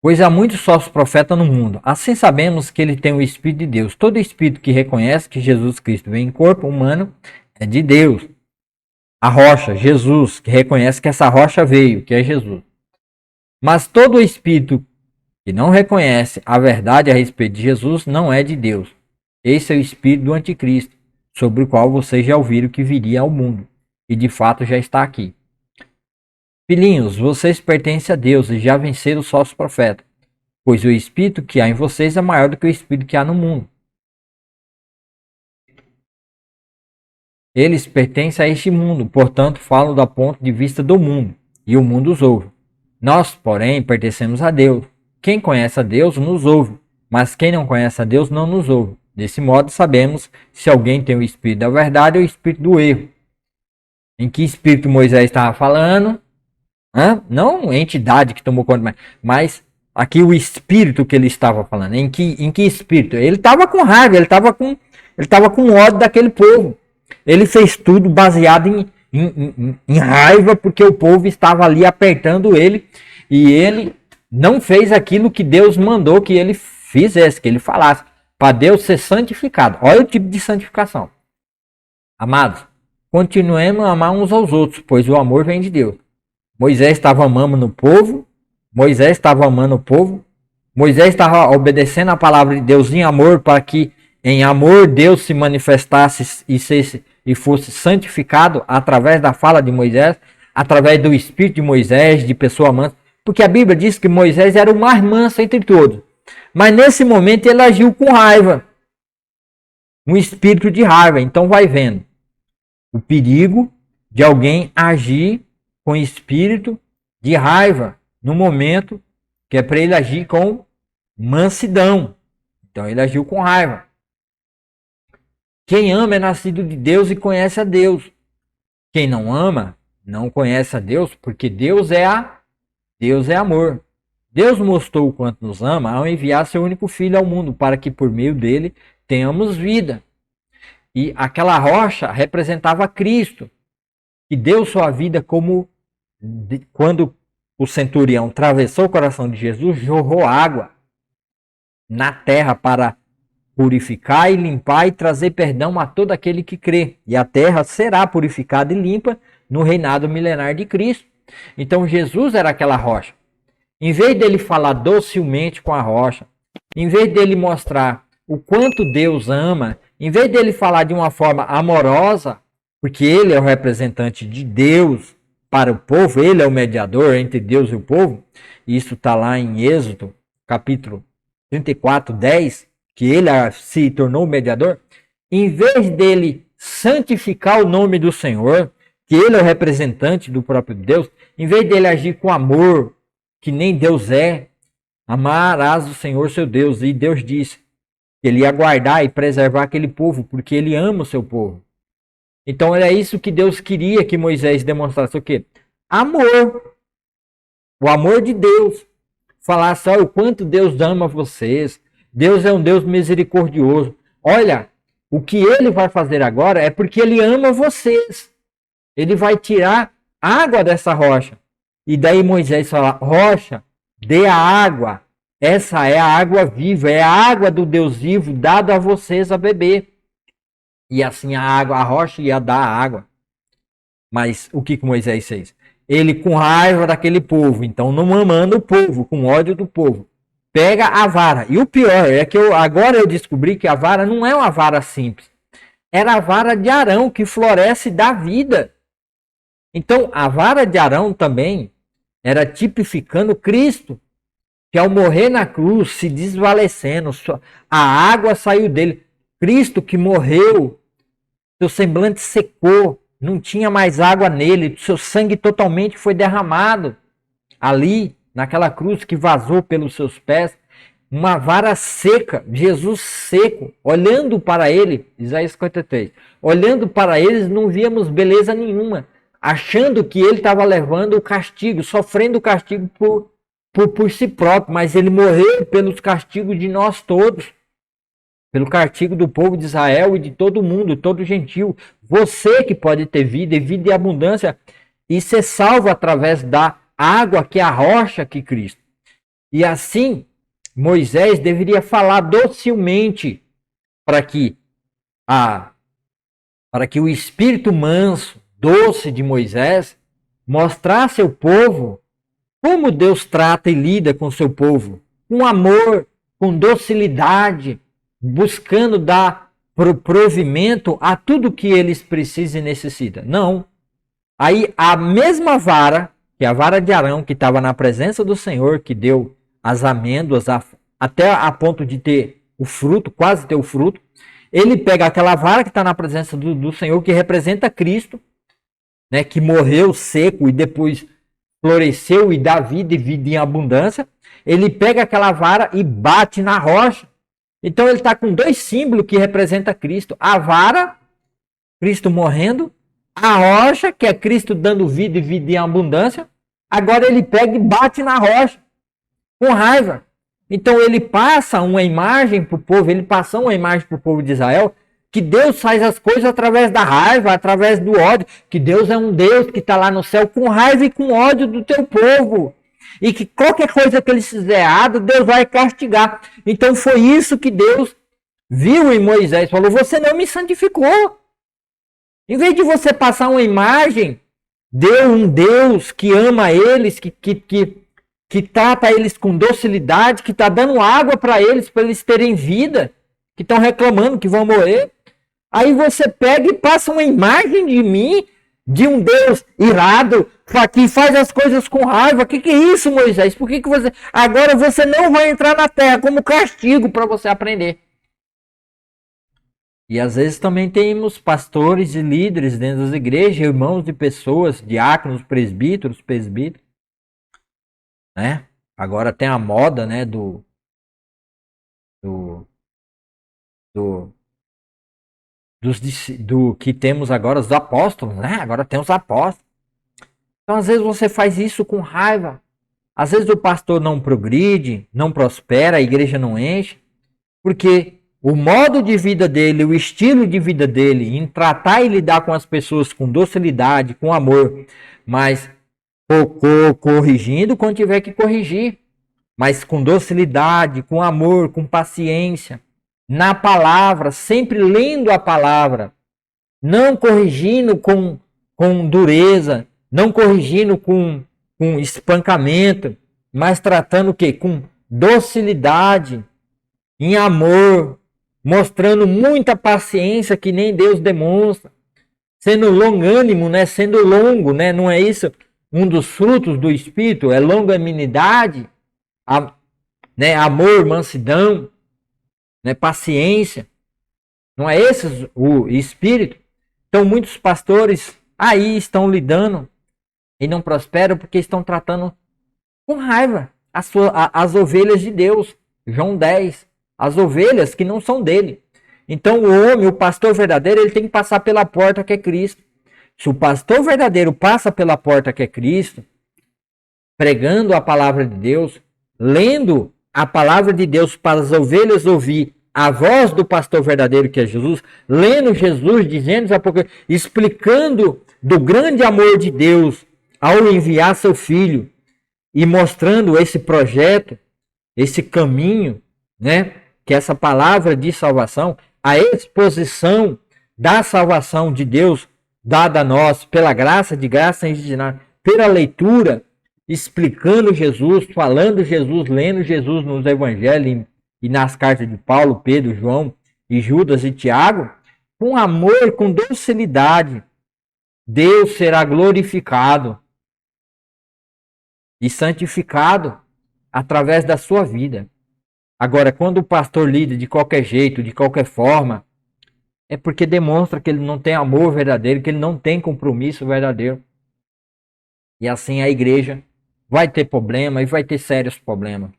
[SPEAKER 1] Pois há muitos falsos profetas no mundo. Assim sabemos que ele tem o Espírito de Deus. Todo espírito que reconhece que Jesus Cristo vem em corpo humano é de Deus. A rocha, Jesus, que reconhece que essa rocha veio, que é Jesus. Mas todo espírito que não reconhece a verdade a respeito de Jesus não é de Deus. Esse é o espírito do anticristo, sobre o qual vocês já ouviram que viria ao mundo. E de fato já está aqui. Filhinhos, vocês pertencem a Deus e já venceram os falsos profetas, pois o espírito que há em vocês é maior do que o espírito que há no mundo. Eles pertencem a este mundo, portanto falam do ponto de vista do mundo, e o mundo os ouve. Nós, porém, pertencemos a Deus. Quem conhece a Deus nos ouve, mas quem não conhece a Deus não nos ouve. Desse modo sabemos se alguém tem o espírito da verdade ou o espírito do erro. Em que espírito Moisés estava falando? Não a entidade que tomou conta, mas aqui o espírito que ele estava falando. Em que espírito? Ele estava com raiva, ele estava com ódio daquele povo. Ele fez tudo baseado em raiva, porque o povo estava ali apertando ele. E ele não fez aquilo que Deus mandou que ele fizesse, que ele falasse, para Deus ser santificado. Olha o tipo de santificação. Amados, continuemos a amar uns aos outros, pois o amor vem de Deus. Moisés estava amando o povo, Moisés estava obedecendo a palavra de Deus em amor, para que em amor Deus se manifestasse e fosse santificado através da fala de Moisés, através do espírito de Moisés, de pessoa mansa. Porque a Bíblia diz que Moisés era o mais manso entre todos. Mas nesse momento ele agiu com raiva. Um espírito de raiva. Então vai vendo o perigo de alguém agir com espírito de raiva no momento que é para ele agir com mansidão. Então ele agiu com raiva. Quem ama é nascido de Deus e conhece a Deus. Quem não ama não conhece a Deus, porque Deus é amor. Deus mostrou o quanto nos ama ao enviar seu único filho ao mundo, para que por meio dele tenhamos vida. E aquela rocha representava Cristo, que deu sua vida como quando o centurião atravessou o coração de Jesus, jorrou água na terra para purificar e limpar e trazer perdão a todo aquele que crê. E a terra será purificada e limpa no reinado milenar de Cristo. Então Jesus era aquela rocha. Em vez dele falar docilmente com a rocha, em vez dele mostrar o quanto Deus ama, em vez dele falar de uma forma amorosa, porque ele é o representante de Deus para o povo, ele é o mediador entre Deus e o povo, isso está lá em Êxodo, capítulo 34, 10, que ele se tornou o mediador. Em vez dele santificar o nome do Senhor, que ele é o representante do próprio Deus, em vez dele agir com amor, que nem Deus é, amarás o Senhor seu Deus. E Deus disse que ele ia guardar e preservar aquele povo, porque ele ama o seu povo. Então era isso que Deus queria que Moisés demonstrasse o quê? Amor. O amor de Deus. Falasse, olha o quanto Deus ama vocês. Deus é um Deus misericordioso. Olha, o que ele vai fazer agora é porque ele ama vocês. Ele vai tirar água dessa rocha. E daí Moisés fala, rocha, dê a água. Essa é a água viva, é a água do Deus vivo dada a vocês a beber. E assim a rocha ia dar a água. Mas o que Moisés fez? Ele com raiva daquele povo, então não amando o povo, com ódio do povo, pega a vara. E o pior é que agora eu descobri que a vara não é uma vara simples. Era a vara de Arão que floresce da vida. Então a vara de Arão também era tipificando Cristo, que ao morrer na cruz, se desvalecendo, a água saiu dele. Cristo que morreu, seu semblante secou, não tinha mais água nele, seu sangue totalmente foi derramado ali, naquela cruz que vazou pelos seus pés, uma vara seca, Jesus seco, olhando para ele, Isaías 53, olhando para eles não víamos beleza nenhuma, achando que ele estava levando o castigo, sofrendo o castigo por si próprio, mas ele morreu pelos castigos de nós todos, pelo castigo do povo de Israel e de todo mundo, todo gentil. Você que pode ter vida e vida em abundância e ser salvo através da água que é a rocha que Cristo. E assim, Moisés deveria falar docilmente para que o espírito manso, doce de Moisés mostrasse ao povo como Deus trata e lida com seu povo, com amor, com docilidade, buscando dar provimento a tudo que eles precisam e necessitam. Não. Aí a mesma vara, que é a vara de Arão, que estava na presença do Senhor, que deu as amêndoas até a ponto de ter o fruto, quase ter o fruto, ele pega aquela vara que está na presença do Senhor, que representa Cristo, né, que morreu seco e depois floresceu e dá vida e vida em abundância. Ele pega aquela vara e bate na rocha. Então ele está com dois símbolos que representam Cristo. A vara, Cristo morrendo. A rocha, que é Cristo dando vida e vida em abundância. Agora ele pega e bate na rocha. Com raiva. Então ele passa uma imagem para o povo. Ele passou uma imagem para o povo de Israel. Que Deus faz as coisas através da raiva, através do ódio. Que Deus é um Deus que está lá no céu com raiva e com ódio do teu povo. e que qualquer coisa que eles fizerem errado, Deus vai castigar. Então foi isso que Deus viu em Moisés, falou: você não me santificou. Em vez de você passar uma imagem, deu um Deus que ama eles, que trata eles com docilidade, que está dando água para eles terem vida, que estão reclamando que vão morrer. Aí você pega e passa uma imagem de mim, de um Deus irado, que faz as coisas com raiva. Que é isso, Moisés? Por que você... Agora você não vai entrar na terra como castigo para você aprender. E às vezes também temos pastores e líderes dentro das igrejas, irmãos de pessoas, diáconos, presbíteros, né? Agora tem a moda, né, do que temos agora os apóstolos, né? Agora tem os apóstolos. Então às vezes você faz isso com raiva. Às vezes o pastor não progride, não prospera, a igreja não enche, porque o modo de vida dele, o estilo de vida dele, em tratar e lidar com as pessoas com docilidade, com amor, mas corrigindo quando tiver que corrigir, mas com docilidade, com amor, com paciência, na palavra, sempre lendo a palavra, não corrigindo com dureza, não corrigindo com espancamento, mas tratando o quê? Com docilidade, em amor, mostrando muita paciência que nem Deus demonstra, sendo longânimo, né? Sendo longo, né? Não é isso? Um dos frutos do Espírito é longanimidade, né? Amor, mansidão, né? Paciência. Não é esse o Espírito? Então muitos pastores aí estão lidando e não prosperam porque estão tratando com raiva as ovelhas de Deus. João 10. As ovelhas que não são dele. Então o homem, o pastor verdadeiro, ele tem que passar pela porta que é Cristo. Se o pastor verdadeiro passa pela porta que é Cristo, pregando a palavra de Deus, lendo a palavra de Deus para as ovelhas ouvir a voz do pastor verdadeiro que é Jesus, lendo Jesus, dizendo, explicando do grande amor de Deus ao enviar seu filho e mostrando esse projeto, esse caminho, né? Que essa palavra de salvação, a exposição da salvação de Deus dada a nós pela graça pela leitura, explicando Jesus, falando Jesus, lendo Jesus nos evangelhos e nas cartas de Paulo, Pedro, João e Judas e Tiago, com amor, com docilidade, Deus será glorificado e santificado através da sua vida. Agora, quando o pastor lida de qualquer jeito, de qualquer forma, é porque demonstra que ele não tem amor verdadeiro, que ele não tem compromisso verdadeiro. E assim a igreja vai ter problema e vai ter sérios problemas.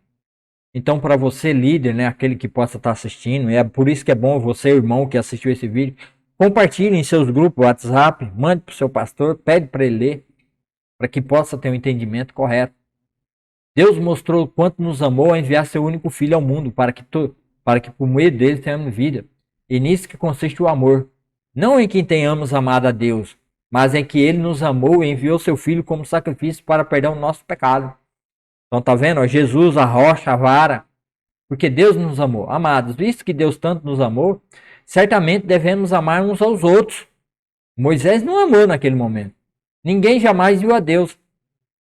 [SPEAKER 1] Então, para você, líder, né, aquele que possa estar assistindo, é por isso que é bom você, irmão, que assistiu esse vídeo, compartilhe em seus grupos WhatsApp, mande para o seu pastor, pede para ele ler, para que possa ter um entendimento correto. Deus mostrou o quanto nos amou a enviar seu único filho ao mundo, para que por meio dele tenhamos vida. E nisso que consiste o amor. Não em que tenhamos amado a Deus, mas em que ele nos amou e enviou seu filho como sacrifício para perdão do nosso pecado. Então tá vendo? Jesus, a rocha, a vara. Porque Deus nos amou. Amados, visto que Deus tanto nos amou, certamente devemos amar uns aos outros. Moisés não amou naquele momento. Ninguém jamais viu a Deus.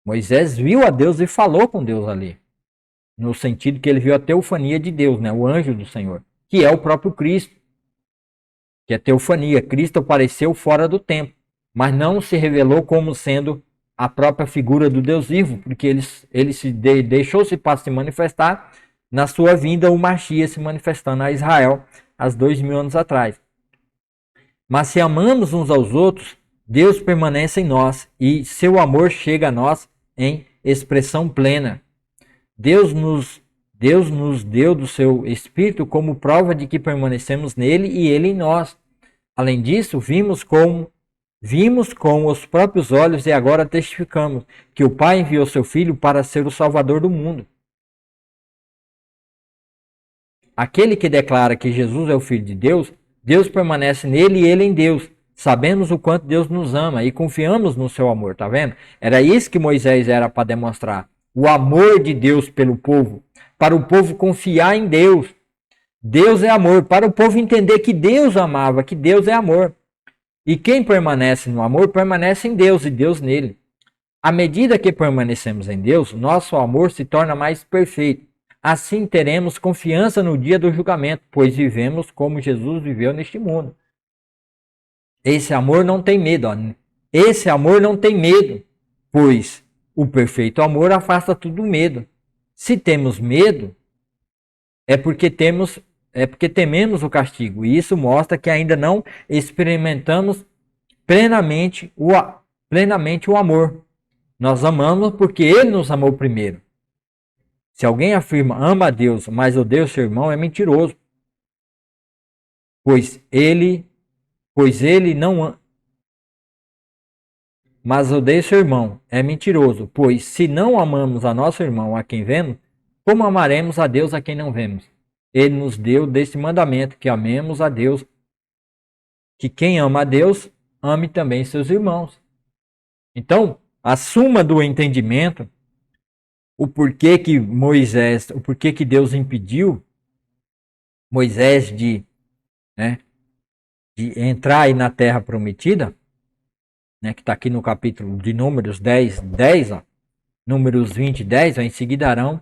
[SPEAKER 1] Moisés viu a Deus e falou com Deus ali. No sentido que ele viu a teofania de Deus, né? O anjo do Senhor. Que é o próprio Cristo. Que é teofania. Cristo apareceu fora do tempo. Mas não se revelou como sendo a própria figura do Deus vivo. Porque ele deixou-se para se manifestar na sua vinda, o Machia se manifestando a Israel há 2000 anos atrás. Mas se amamos uns aos outros, Deus permanece em nós e seu amor chega a nós em expressão plena. Deus nos deu do seu Espírito como prova de que permanecemos nele e ele em nós. Além disso, vimos com os próprios olhos e agora testificamos que o Pai enviou seu Filho para ser o Salvador do mundo. Aquele que declara que Jesus é o Filho de Deus, Deus permanece nele e ele em Deus. Sabemos o quanto Deus nos ama e confiamos no seu amor, tá vendo? Era isso que Moisés era para demonstrar. o amor de Deus pelo povo, para o povo confiar em Deus. Deus é amor, para o povo entender que Deus amava, que Deus é amor. E quem permanece no amor, permanece em Deus e Deus nele. À medida que permanecemos em Deus, nosso amor se torna mais perfeito. Assim teremos confiança no dia do julgamento, pois vivemos como Jesus viveu neste mundo. Esse amor não tem medo. Ó. Esse amor não tem medo, pois o perfeito amor afasta todo medo. Se temos medo, é porque tememos o castigo. E isso mostra que ainda não experimentamos plenamente o amor. Nós amamos porque Ele nos amou primeiro. Se alguém afirma ama a Deus, mas odeia o seu irmão, é mentiroso. Pois ele não mas odeia seu irmão, é mentiroso, pois se não amamos a nosso irmão a quem vemos, como amaremos a Deus a quem não vemos? Ele nos deu deste mandamento, que amemos a Deus, que quem ama a Deus, ame também seus irmãos. Então, a suma do entendimento, o porquê que Deus impediu Moisés de entrar aí na terra prometida, que está aqui no capítulo de Números 10, ó, Números 20, 10, ó, em seguida Arão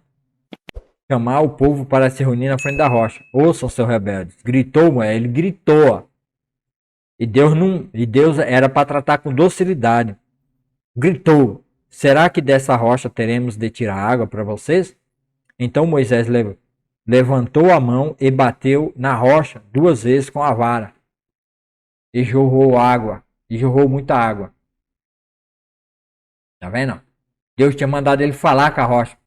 [SPEAKER 1] chamar o povo para se reunir na frente da rocha. Ouçam, seus rebeldes. Gritou, ele gritou. Ó. E Deus era para tratar com docilidade. Gritou. Será que dessa rocha teremos de tirar água para vocês? Então Moisés levantou a mão e bateu na rocha 2 vezes com a vara. E jorrou água. E jorrou muita água. Tá vendo? Deus tinha mandado ele falar com a rocha.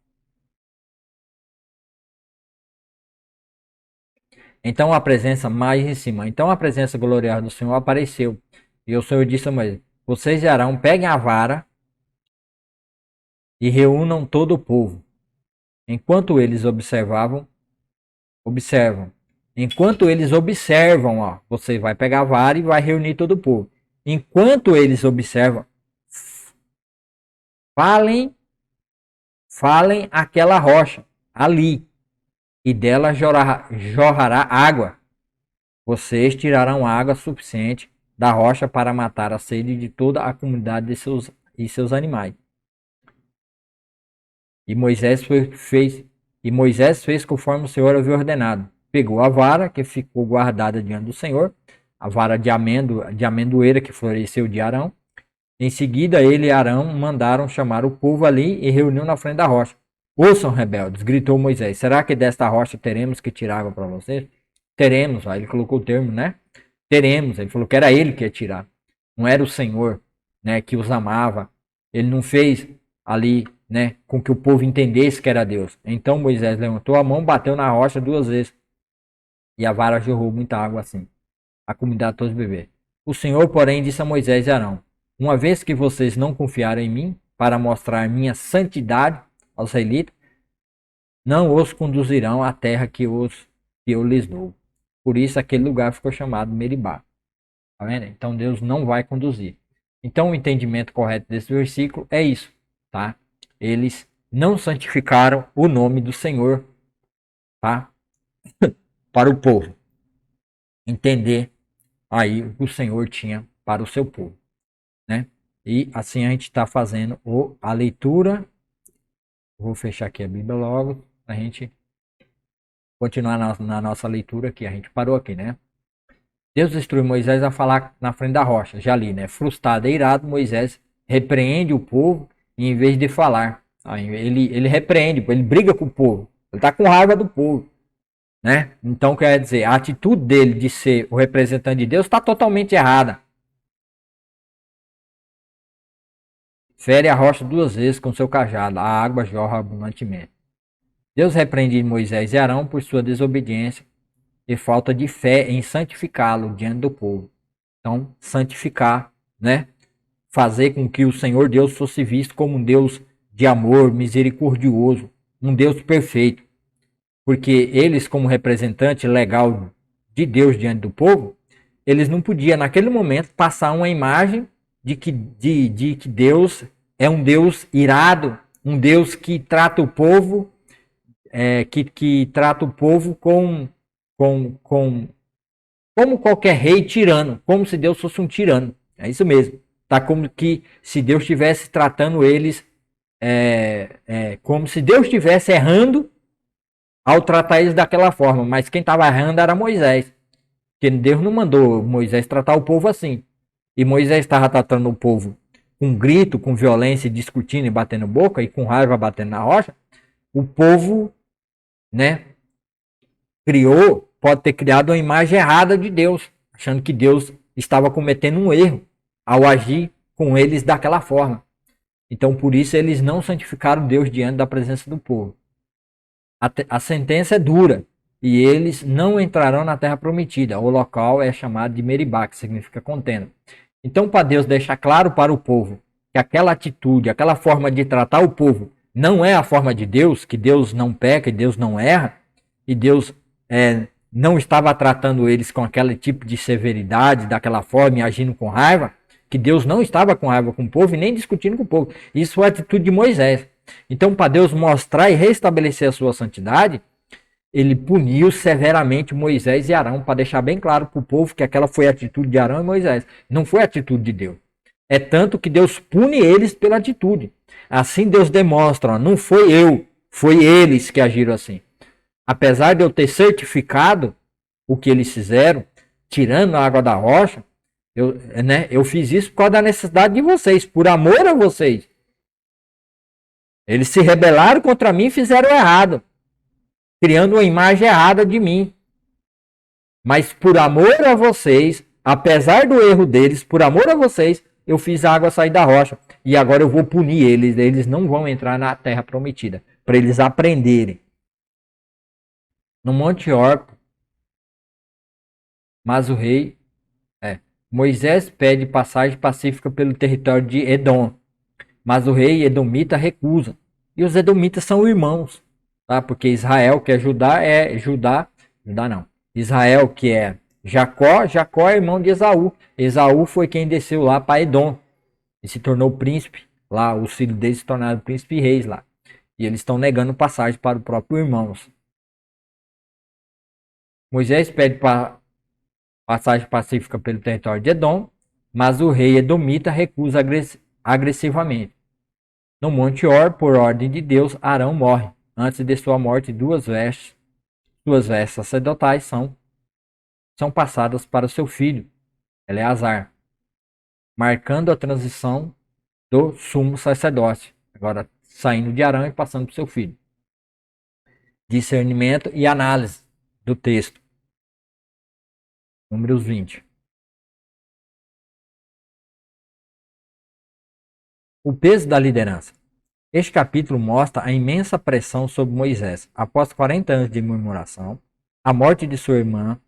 [SPEAKER 1] Então a presença mais em cima. Então a presença gloriosa do Senhor apareceu. E o Senhor disse a Moisés: vocês e Arão peguem a vara e reúnam todo o povo. Enquanto eles observam. Enquanto eles observam, ó, você vai pegar a vara e vai reunir todo o povo. Enquanto eles observam, falem aquela rocha ali, e dela jorrará água. Vocês tirarão água suficiente da rocha para matar a sede de toda a comunidade de seus animais. E Moisés fez conforme o Senhor havia ordenado. Pegou a vara que ficou guardada diante do Senhor, a vara de amendoeira que floresceu de Arão. Em seguida, ele e Arão mandaram chamar o povo ali e reuniu na frente da rocha. Ouçam, rebeldes, gritou Moisés. Será que desta rocha teremos que tirar água para vocês? Teremos, ó, ele colocou o termo, né? Teremos, ele falou que era ele que ia tirar. Não era o Senhor, que os amava. Ele não fez ali, com que o povo entendesse que era Deus. Então Moisés levantou a mão, bateu na rocha 2 vezes. E a vara jorrou muita água assim. A comunidade todos beber. O Senhor, porém, disse a Moisés e Arão: uma vez que vocês não confiaram em mim para mostrar minha santidade aos israelitas, não os conduzirão à terra que eu lhes dou. Por isso aquele lugar ficou chamado Meribá. Tá vendo? Então Deus não vai conduzir. Então o entendimento correto desse versículo é isso, tá? Eles não santificaram o nome do Senhor, tá? Para o povo entender aí o que o Senhor tinha para o seu povo, né? E assim a gente está fazendo a leitura. Vou fechar aqui a Bíblia logo para a gente continuar na nossa leitura aqui. A gente parou aqui, né? Deus instruiu Moisés a falar na frente da rocha, já ali, né? Frustrado e irado, Moisés repreende o povo e em vez de falar, ele repreende, ele briga com o povo, ele está com raiva do povo. Né? Então quer dizer, a atitude dele de ser o representante de Deus está totalmente errada. Fere a rocha 2 vezes com seu cajado, a água jorra abundantemente. Deus repreende Moisés e Arão por sua desobediência e falta de fé em santificá-lo diante do povo. Então, santificar, né? Fazer com que o Senhor Deus fosse visto como um Deus de amor, misericordioso, um Deus perfeito. Porque eles, como representante legal de Deus diante do povo, eles não podiam, naquele momento, passar uma imagem de que Deus é um Deus irado, um Deus que trata o povo, que trata o povo como qualquer rei tirano, como se Deus fosse um tirano. É isso mesmo. Tá como que se Deus estivesse tratando eles como se Deus estivesse errando ao tratar eles daquela forma. Mas quem estava errando era Moisés. Porque Deus não mandou Moisés tratar o povo assim. E Moisés estava tratando o povo com grito, com violência, discutindo e batendo boca, e com raiva batendo na rocha. O povo, né, pode ter criado uma imagem errada de Deus, achando que Deus estava cometendo um erro ao agir com eles daquela forma. Então, por isso, eles não santificaram Deus diante da presença do povo. A sentença é dura, e eles não entrarão na terra prometida. O local é chamado de Meribá, que significa contenda. Então, para Deus deixar claro para o povo que aquela atitude, aquela forma de tratar o povo não é a forma de Deus, que Deus não peca e Deus não erra, e Deus não estava tratando eles com aquele tipo de severidade, daquela forma, e agindo com raiva, que Deus não estava com raiva com o povo e nem discutindo com o povo. Isso foi a atitude de Moisés. Então, para Deus mostrar e restabelecer a sua santidade, ele puniu severamente Moisés e Arão, para deixar bem claro para o povo que aquela foi a atitude de Arão e Moisés. Não foi a atitude de Deus. É tanto que Deus pune eles pela atitude. Assim Deus demonstra, não foi eu, foi eles que agiram assim. Apesar de eu ter certificado o que eles fizeram, tirando a água da rocha, eu fiz isso por causa da necessidade de vocês, por amor a vocês. Eles se rebelaram contra mim e fizeram errado, criando uma imagem errada de mim. Mas por amor a vocês, apesar do erro deles, por amor a vocês, eu fiz a água sair da rocha. E agora eu vou punir eles. Eles não vão entrar na terra prometida, para eles aprenderem. No Monte Hor, mas o rei Moisés pede passagem pacífica pelo território de Edom, mas o rei edomita recusa. E os edomitas são irmãos, tá? Porque Israel, que é Judá não. Israel, que é Jacó é irmão de Esaú. Esaú foi quem desceu lá para Edom e se tornou príncipe lá. Os filhos deles se tornaram príncipe e reis lá. E eles estão negando passagem para o próprio irmãos. Moisés pede passagem pacífica pelo território de Edom, mas o rei edomita recusa agressivamente. No Monte Hor, por ordem de Deus, Arão morre. Antes de sua morte, suas vestes sacerdotais são passadas para seu filho, Eleazar, marcando a transição do sumo sacerdócio, agora saindo de Arão e passando para o seu filho. Discernimento e análise do texto. Números 20. O peso da liderança. Este capítulo mostra a imensa pressão sobre Moisés. Após 40 anos de murmuração, a morte de sua irmã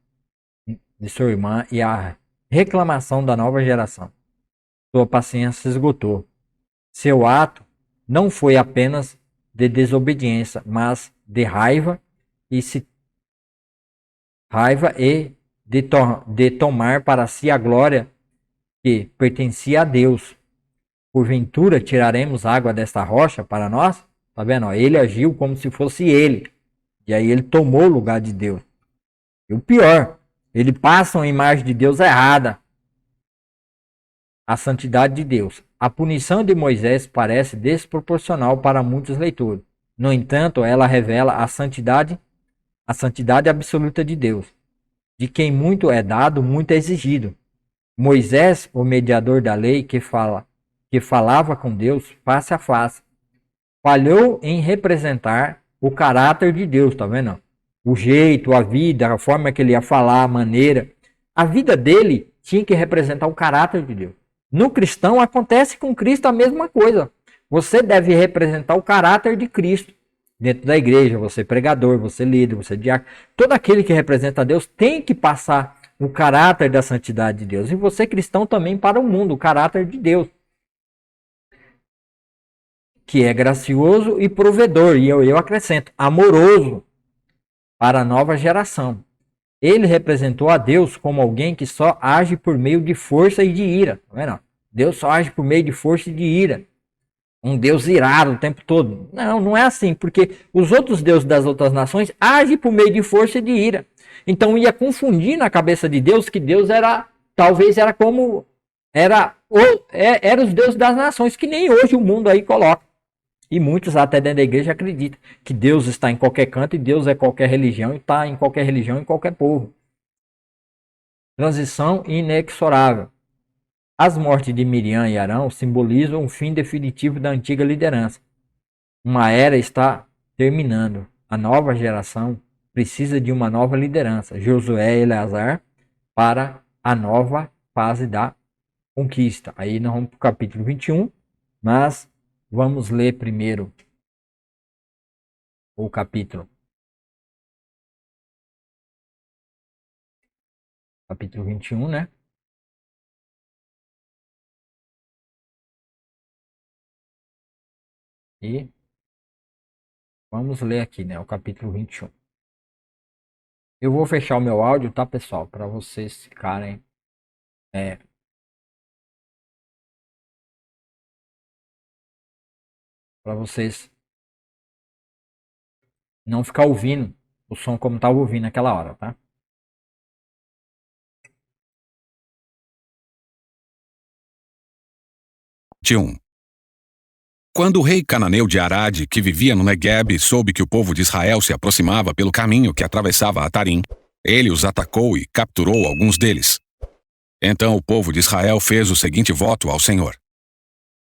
[SPEAKER 1] e a reclamação da nova geração, sua paciência se esgotou. Seu ato não foi apenas de desobediência, mas de raiva e de tomar para si a glória que pertencia a Deus. Porventura tiraremos água desta rocha para nós? Tá vendo? Ele agiu como se fosse ele. E aí ele tomou o lugar de Deus. E o pior, ele passa uma imagem de Deus errada. A santidade de Deus. A punição de Moisés parece desproporcional para muitos leitores. No entanto, ela revela a santidade absoluta de Deus, de quem muito é dado, muito é exigido. Moisés, o mediador da lei que falava com Deus face a face, falhou em representar o caráter de Deus, tá vendo? O jeito, a vida, a forma que ele ia falar, a maneira. A vida dele tinha que representar o caráter de Deus. No cristão acontece com Cristo a mesma coisa. Você deve representar o caráter de Cristo. Dentro da igreja, você pregador, você líder, você diácono. Todo aquele que representa Deus tem que passar o caráter da santidade de Deus. E você cristão também para o mundo, o caráter de Deus. Que é gracioso e provedor. E eu acrescento, amoroso para a nova geração. Ele representou a Deus como alguém que só age por meio de força e de ira. Não é não? Deus só age por meio de força e de ira. um Deus irado o tempo todo. Não, não é assim, porque os outros deuses das outras nações agem por meio de força e de ira. Então ia confundir na cabeça de Deus que Deus era, talvez era como, era os deuses das nações, que nem hoje o mundo aí coloca. E muitos até dentro da igreja acreditam que Deus está em qualquer canto e Deus é qualquer religião e está em qualquer religião, em qualquer povo. Transição inexorável. As mortes de Miriam e Arão simbolizam o fim definitivo da antiga liderança. Uma era está terminando. A nova geração precisa de uma nova liderança, Josué e Eleazar, para a nova fase da conquista. Aí nós vamos para o capítulo 21, mas vamos ler primeiro o capítulo 21, né? E vamos ler aqui, né, o capítulo 21. Eu vou fechar o meu áudio, tá, pessoal? Para vocês ficarem para vocês não ficar ouvindo o som como estava ouvindo naquela hora, tá?
[SPEAKER 2] Quando o rei cananeu de Arade, que vivia no Negueb, soube que o povo de Israel se aproximava pelo caminho que atravessava Atarim, ele os atacou e capturou alguns deles. Então o povo de Israel fez o seguinte voto ao Senhor: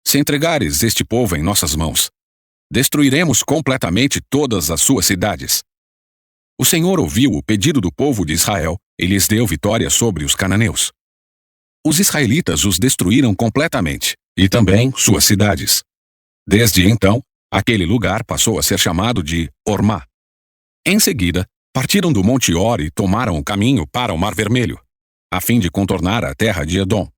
[SPEAKER 2] se entregares este povo em nossas mãos, destruiremos completamente todas as suas cidades. O Senhor ouviu o pedido do povo de Israel e lhes deu vitória sobre os cananeus. Os israelitas os destruíram completamente, e também suas cidades. Desde então, aquele lugar passou a ser chamado de Ormá. Em seguida, partiram do Monte Or e tomaram o caminho para o Mar Vermelho, a fim de contornar a terra de Edom.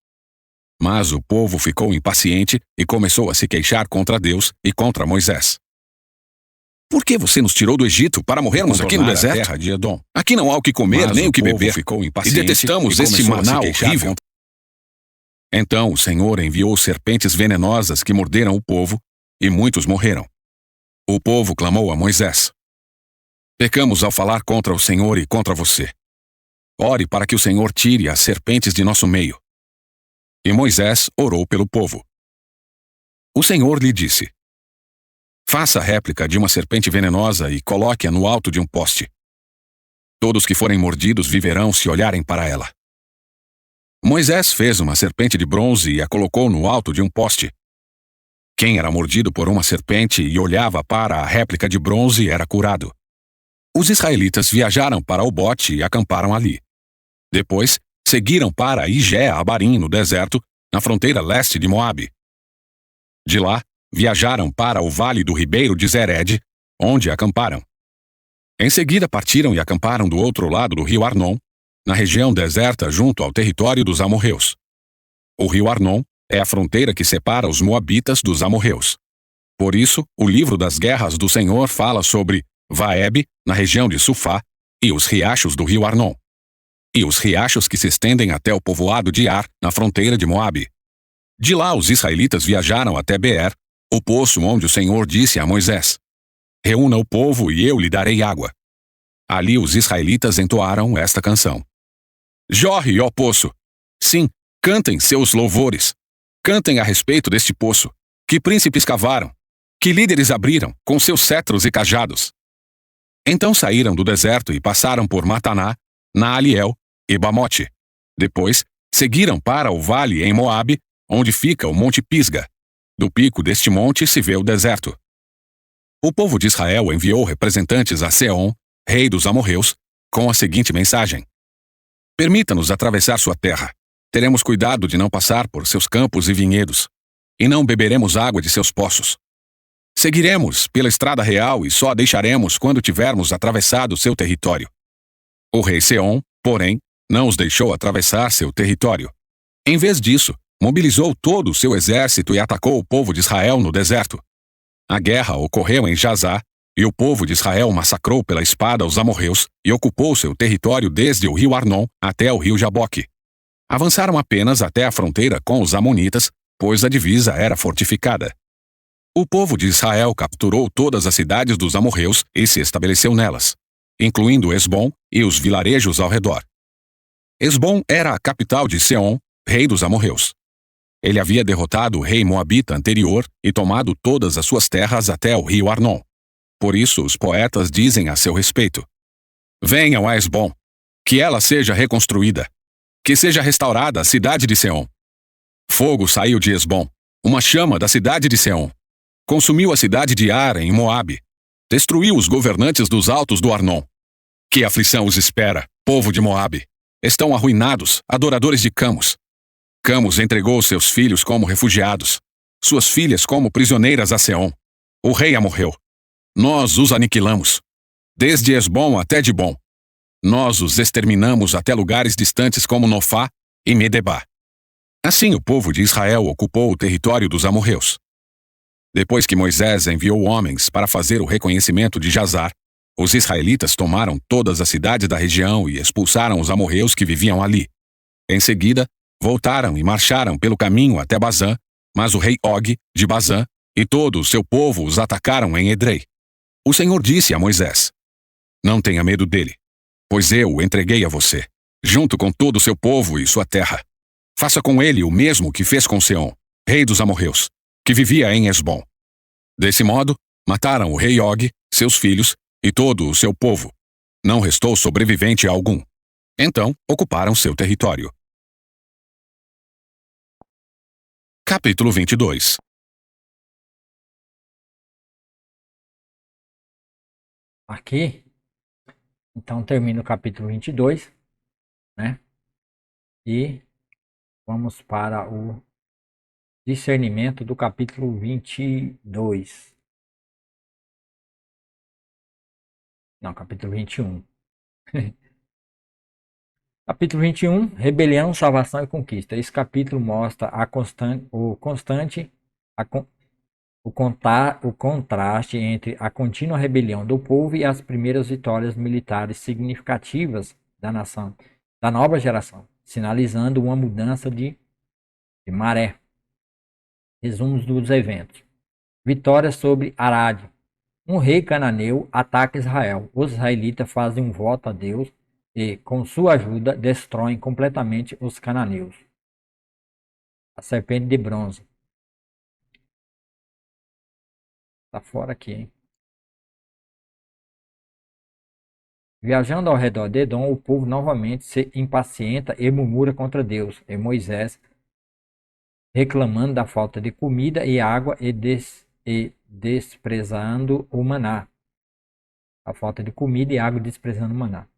[SPEAKER 2] Mas o povo ficou impaciente e começou a se queixar contra Deus e contra Moisés. Por que você nos tirou do Egito para morrermos aqui no deserto? Terra de Edom. Aqui não há o que comer nem o que beber. E detestamos este maná horrível. Então o Senhor enviou serpentes venenosas que morderam o povo, e muitos morreram. O povo clamou a Moisés: pecamos ao falar contra o Senhor e contra você. Ore para que o Senhor tire as serpentes de nosso meio. E Moisés orou pelo povo. O Senhor lhe disse: faça a réplica de uma serpente venenosa e coloque-a no alto de um poste. Todos que forem mordidos viverão se olharem para ela. Moisés fez uma serpente de bronze e a colocou no alto de um poste. Quem era mordido por uma serpente e olhava para a réplica de bronze era curado. Os israelitas viajaram para Obote e acamparam ali. Depois, seguiram para Ijé-Abarim, no deserto, na fronteira leste de Moabe. De lá, viajaram para o vale do ribeiro de Zered, onde acamparam. Em seguida partiram e acamparam do outro lado do rio Arnon, na região deserta junto ao território dos amorreus. O rio Arnon é a fronteira que separa os moabitas dos amorreus. Por isso, o livro das guerras do Senhor fala sobre Vaeb, na região de Sufá, e os riachos do rio Arnon, e os riachos que se estendem até o povoado de Ar, na fronteira de Moabe. De lá os israelitas viajaram até Beer, o poço onde o Senhor disse a Moisés: reúna o povo e eu lhe darei água. Ali os israelitas entoaram esta canção: jorre, ó poço! Sim, cantem seus louvores. Cantem a respeito deste poço, que príncipes cavaram, que líderes abriram com seus cetros e cajados. Então saíram do deserto e passaram por Mataná, Naaliel e Bamote. Depois, seguiram para o vale em Moabe, onde fica o Monte Pisga. Do pico deste monte se vê o deserto. O povo de Israel enviou representantes a Seom, rei dos amorreus, com a seguinte mensagem: permita-nos atravessar sua terra. Teremos cuidado de não passar por seus campos e vinhedos, e não beberemos água de seus poços. Seguiremos pela estrada real e só a deixaremos quando tivermos atravessado seu território. O rei Seom, porém, não os deixou atravessar seu território. Em vez disso, mobilizou todo o seu exército e atacou o povo de Israel no deserto. A guerra ocorreu em Jazá, e o povo de Israel massacrou pela espada os amorreus e ocupou seu território desde o rio Arnon até o rio Jaboque. Avançaram apenas até a fronteira com os amonitas, pois a divisa era fortificada. O povo de Israel capturou todas as cidades dos amorreus e se estabeleceu nelas, incluindo Hesbom e os vilarejos ao redor. Hesbom era a capital de Seom, rei dos amorreus. Ele havia derrotado o rei moabita anterior e tomado todas as suas terras até o rio Arnon. Por isso, os poetas dizem a seu respeito: venham a Hesbom, que ela seja reconstruída, que seja restaurada a cidade de Seom. Fogo saiu de Hesbom, uma chama da cidade de Seom. Consumiu a cidade de Ara, em Moabe. Destruiu os governantes dos altos do Arnon. Que aflição os espera, povo de Moabe! Estão arruinados, adoradores de Camos. Camos entregou seus filhos como refugiados, suas filhas como prisioneiras a Seom. O rei a morreu. Nós os aniquilamos, desde Hesbom até Dibom. Nós os exterminamos até lugares distantes como Nofá e Medebá. Assim o povo de Israel ocupou o território dos amorreus. Depois que Moisés enviou homens para fazer o reconhecimento de Jazar, os israelitas tomaram todas as cidades da região e expulsaram os amorreus que viviam ali. Em seguida, voltaram e marcharam pelo caminho até Bazã, mas o rei Og, de Bazã, e todo o seu povo os atacaram em Edrei. O Senhor disse a Moisés: não tenha medo dele, pois eu o entreguei a você, junto com todo o seu povo e sua terra. Faça com ele o mesmo que fez com Seom, rei dos amorreus, que vivia em Hesbom. Desse modo, mataram o rei Og, seus filhos e todo o seu povo. Não restou sobrevivente algum. Então, ocuparam seu território. Capítulo 22.
[SPEAKER 1] Aqui, então termina o capítulo 22, né? E vamos para o discernimento do capítulo 22. Não, capítulo 21. Capítulo 21, rebelião, salvação e conquista. Esse capítulo mostra o contraste entre a contínua rebelião do povo e as primeiras vitórias militares significativas da nação, da nova geração, sinalizando uma mudança de maré. Resumos dos eventos. Vitória sobre Arad. Um rei cananeu ataca Israel. Os israelitas fazem um voto a Deus e, com sua ajuda, destroem completamente os cananeus. A serpente de bronze. Tá fora aqui, hein? Viajando ao redor de Edom, o povo novamente se impacienta e murmura contra Deus e Moisés, reclamando da falta de comida e água e desprezando o maná. A falta de comida e água desprezando o maná.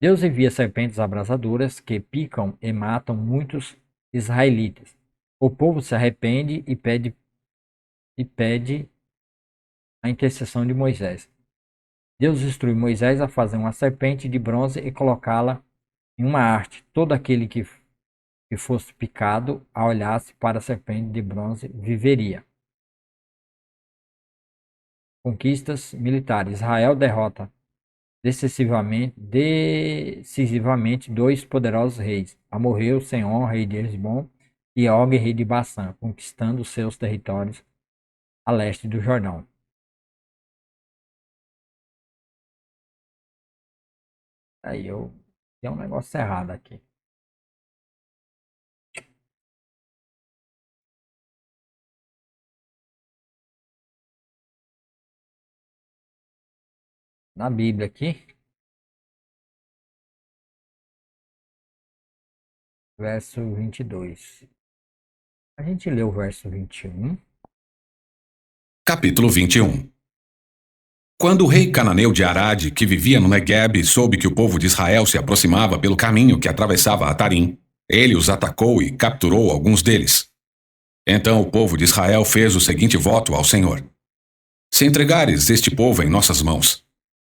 [SPEAKER 1] Deus envia serpentes abrasadoras que picam e matam muitos israelitas. O povo se arrepende e pede a intercessão de Moisés. Deus instrui Moisés a fazer uma serpente de bronze e colocá-la em uma haste. Todo aquele que fosse picado, a olhasse para a serpente de bronze, viveria. Conquistas militares. Israel derrota decisivamente dois poderosos reis, Amorreu, Senhor, rei de Hesbom, e Og, rei de Bassã, conquistando seus territórios a leste do Jordão. Aí tem um negócio errado aqui. Na Bíblia aqui, verso 22. A gente lê o verso 21.
[SPEAKER 2] Capítulo 21. Quando o rei cananeu de Arad, que vivia no Negueb, soube que o povo de Israel se aproximava pelo caminho que atravessava Atarim, ele os atacou e capturou alguns deles. Então o povo de Israel fez o seguinte voto ao Senhor: se entregares este povo em nossas mãos,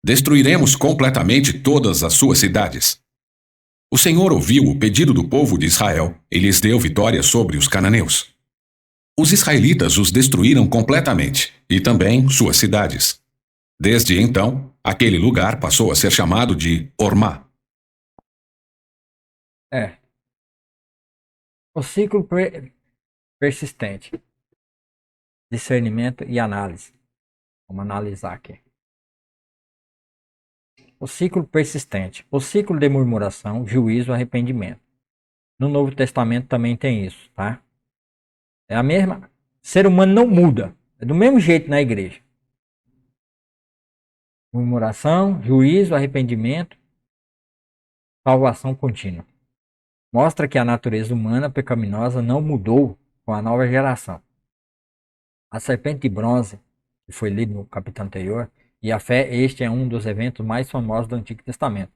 [SPEAKER 2] destruiremos completamente todas as suas cidades. O Senhor ouviu o pedido do povo de Israel e lhes deu vitória sobre os cananeus. Os israelitas os destruíram completamente, e também suas cidades. Desde então, aquele lugar passou a ser chamado de Ormá.
[SPEAKER 1] O ciclo persistente. discernimento e análise. Vamos analisar aqui. O ciclo persistente. O ciclo de murmuração, juízo, arrependimento. No Novo Testamento também tem isso, tá? É a mesma. O ser humano não muda. É do mesmo jeito na igreja. Murmuração, juízo, arrependimento, salvação contínua. Mostra que a natureza humana pecaminosa não mudou com a nova geração. A serpente de bronze, que foi lido no capítulo anterior, e a fé, este é um dos eventos mais famosos do Antigo Testamento.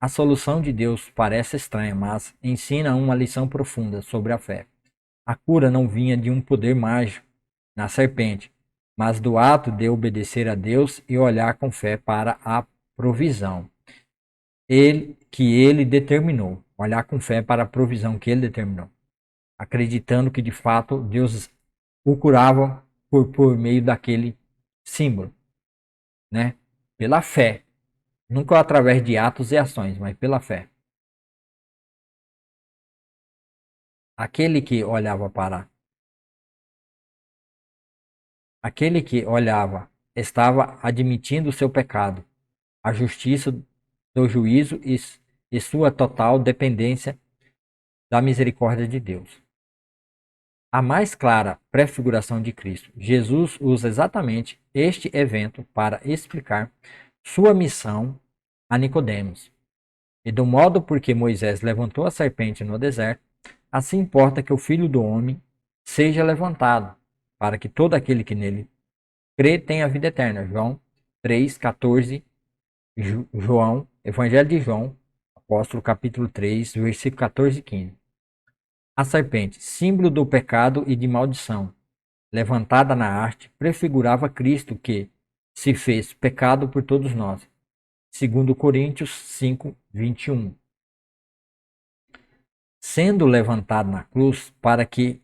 [SPEAKER 1] A solução de Deus parece estranha, mas ensina uma lição profunda sobre a fé. A cura não vinha de um poder mágico na serpente, mas do ato de obedecer a Deus e olhar com fé para a provisão que ele determinou. Olhar com fé para a provisão que ele determinou. Acreditando que de fato Deus o curava por meio daquele símbolo, né? Pela fé. Nunca através de atos e ações, mas pela fé. Aquele que olhava estava admitindo o seu pecado, a justiça do juízo e sua total dependência da misericórdia de Deus. A mais clara prefiguração de Cristo, Jesus usa exatamente este evento para explicar sua missão a Nicodemos. E do modo por que Moisés levantou a serpente no deserto, assim importa que o Filho do Homem seja levantado, para que todo aquele que nele crê tenha vida eterna. João 3,14. João, Evangelho de João, apóstolo capítulo 3, versículo 14 e 15. A serpente, símbolo do pecado e de maldição, levantada na arte, prefigurava Cristo que se fez pecado por todos nós. Segundo Coríntios 5, 21. Sendo levantado na cruz para que,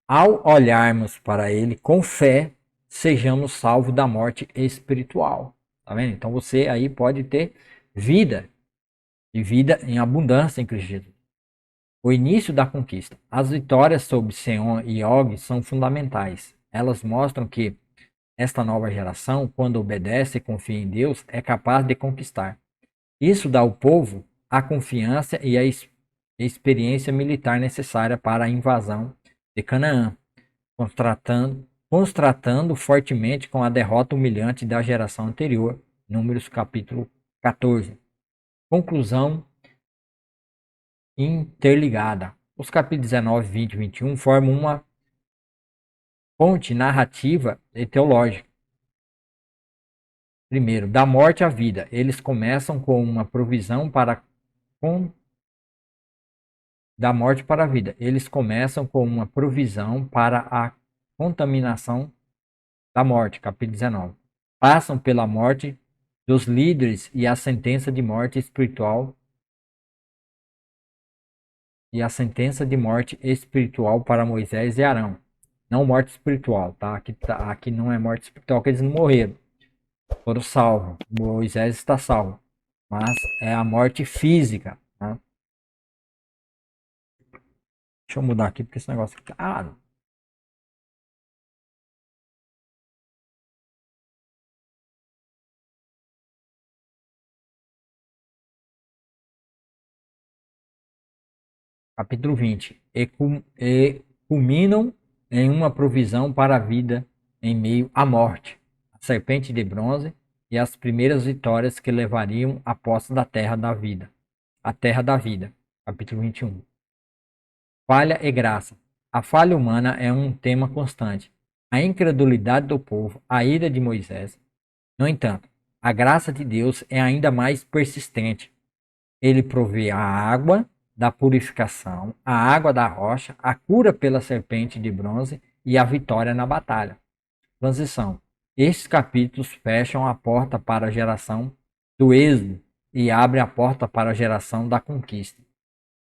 [SPEAKER 1] ao olharmos para ele com fé, sejamos salvos da morte espiritual. Tá vendo? Então você aí pode ter vida, e vida em abundância em Cristo Jesus. O início da conquista. As vitórias sobre Seom e Og são fundamentais. Elas mostram que esta nova geração, quando obedece e confia em Deus, é capaz de conquistar. Isso dá ao povo a confiança e a experiência militar necessária para a invasão de Canaã, contrastando fortemente com a derrota humilhante da geração anterior, Números capítulo 14. Conclusão interligada. Os capítulos 19, 20 e 21 formam uma ponte narrativa e teológica. Primeiro, da morte à vida. Eles começam com uma provisão da morte para a vida. Eles começam com uma provisão para a contaminação da morte, capítulo 19. Passam pela morte dos líderes e a sentença de morte espiritual para Moisés e Arão. Não morte espiritual, tá? Aqui não é morte espiritual, que eles não morreram. Foram salvos. Moisés está salvo. Mas é a morte física. Tá? Deixa eu mudar aqui porque esse negócio fica caro. Capítulo 20. E culminam em uma provisão para a vida em meio à morte. A serpente de bronze e as primeiras vitórias que levariam à posse da terra da vida. A terra da vida. Capítulo 21. Falha e graça. A falha humana é um tema constante. A incredulidade do povo, a ira de Moisés. No entanto, a graça de Deus é ainda mais persistente. Ele provê a água da purificação, a água da rocha, a cura pela serpente de bronze e a vitória na batalha. Transição. Estes capítulos fecham a porta para a geração do êxodo e abrem a porta para a geração da conquista.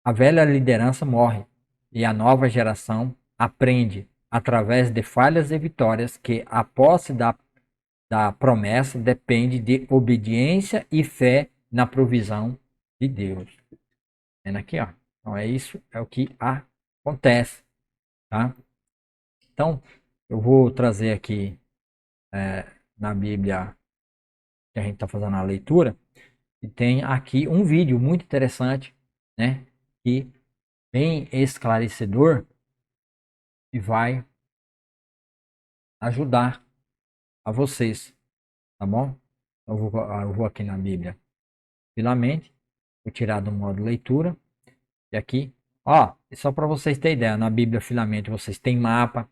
[SPEAKER 1] A velha liderança morre e a nova geração aprende, através de falhas e vitórias, que a posse da promessa depende de obediência e fé na provisão de Deus. Vendo aqui, ó. Então é isso, é o que acontece. tá? Então, eu vou trazer aqui na Bíblia que a gente está fazendo a leitura, e tem aqui um vídeo muito interessante, né? Que bem esclarecedor e vai ajudar a vocês, tá bom? Eu vou aqui na Bíblia, finalmente, vou tirar do modo leitura, e aqui, ó, só para vocês terem ideia, na Bíblia Filamente vocês têm mapa,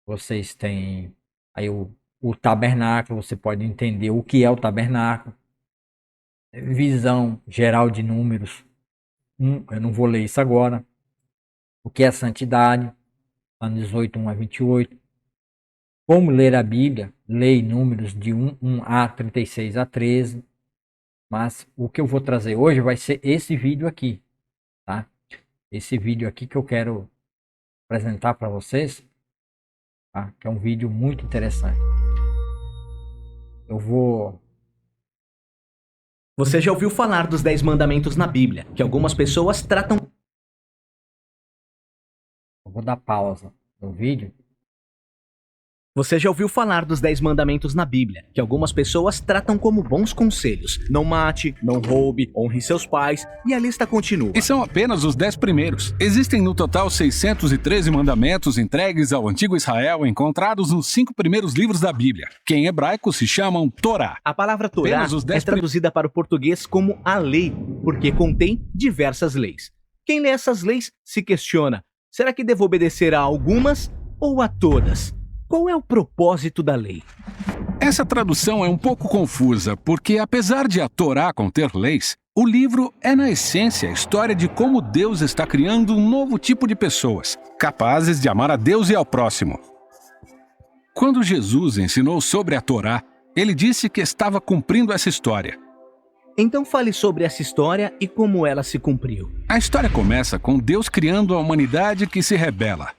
[SPEAKER 1] vocês têm aí o tabernáculo, você pode entender o que é o tabernáculo, visão geral de números, eu não vou ler isso agora, o que é santidade, ano 18, 1 a 28, como ler a Bíblia, lei números de 1 a 36 a 13, mas o que eu vou trazer hoje vai ser esse vídeo aqui, tá? Esse vídeo aqui que eu quero apresentar para vocês, tá? Que é um vídeo muito interessante. Eu vou...
[SPEAKER 3] Você já ouviu falar dos 10 mandamentos na Bíblia, que algumas pessoas tratam...
[SPEAKER 1] Eu vou dar pausa no vídeo.
[SPEAKER 3] Você já ouviu falar dos 10 mandamentos na Bíblia, que algumas pessoas tratam como bons conselhos. Não mate, não roube, honre seus pais, e a lista continua.
[SPEAKER 2] E são apenas os 10 primeiros. Existem no total 613 mandamentos entregues ao antigo Israel, encontrados nos 5 primeiros livros da Bíblia, que em hebraico se chamam Torá.
[SPEAKER 3] A palavra Torá
[SPEAKER 2] Apenas os 10
[SPEAKER 3] é traduzida para o português como a lei, porque contém diversas leis. Quem lê essas leis se questiona, será que devo obedecer a algumas ou a todas? Qual é o propósito da lei?
[SPEAKER 2] Essa tradução é um pouco confusa, porque apesar de a Torá conter leis, o livro é na essência a história de como Deus está criando um novo tipo de pessoas, capazes de amar a Deus e ao próximo. Quando Jesus ensinou sobre a Torá, ele disse que estava cumprindo essa história.
[SPEAKER 3] Então fale sobre essa história e como ela se cumpriu.
[SPEAKER 2] A história começa com Deus criando a humanidade que se rebela.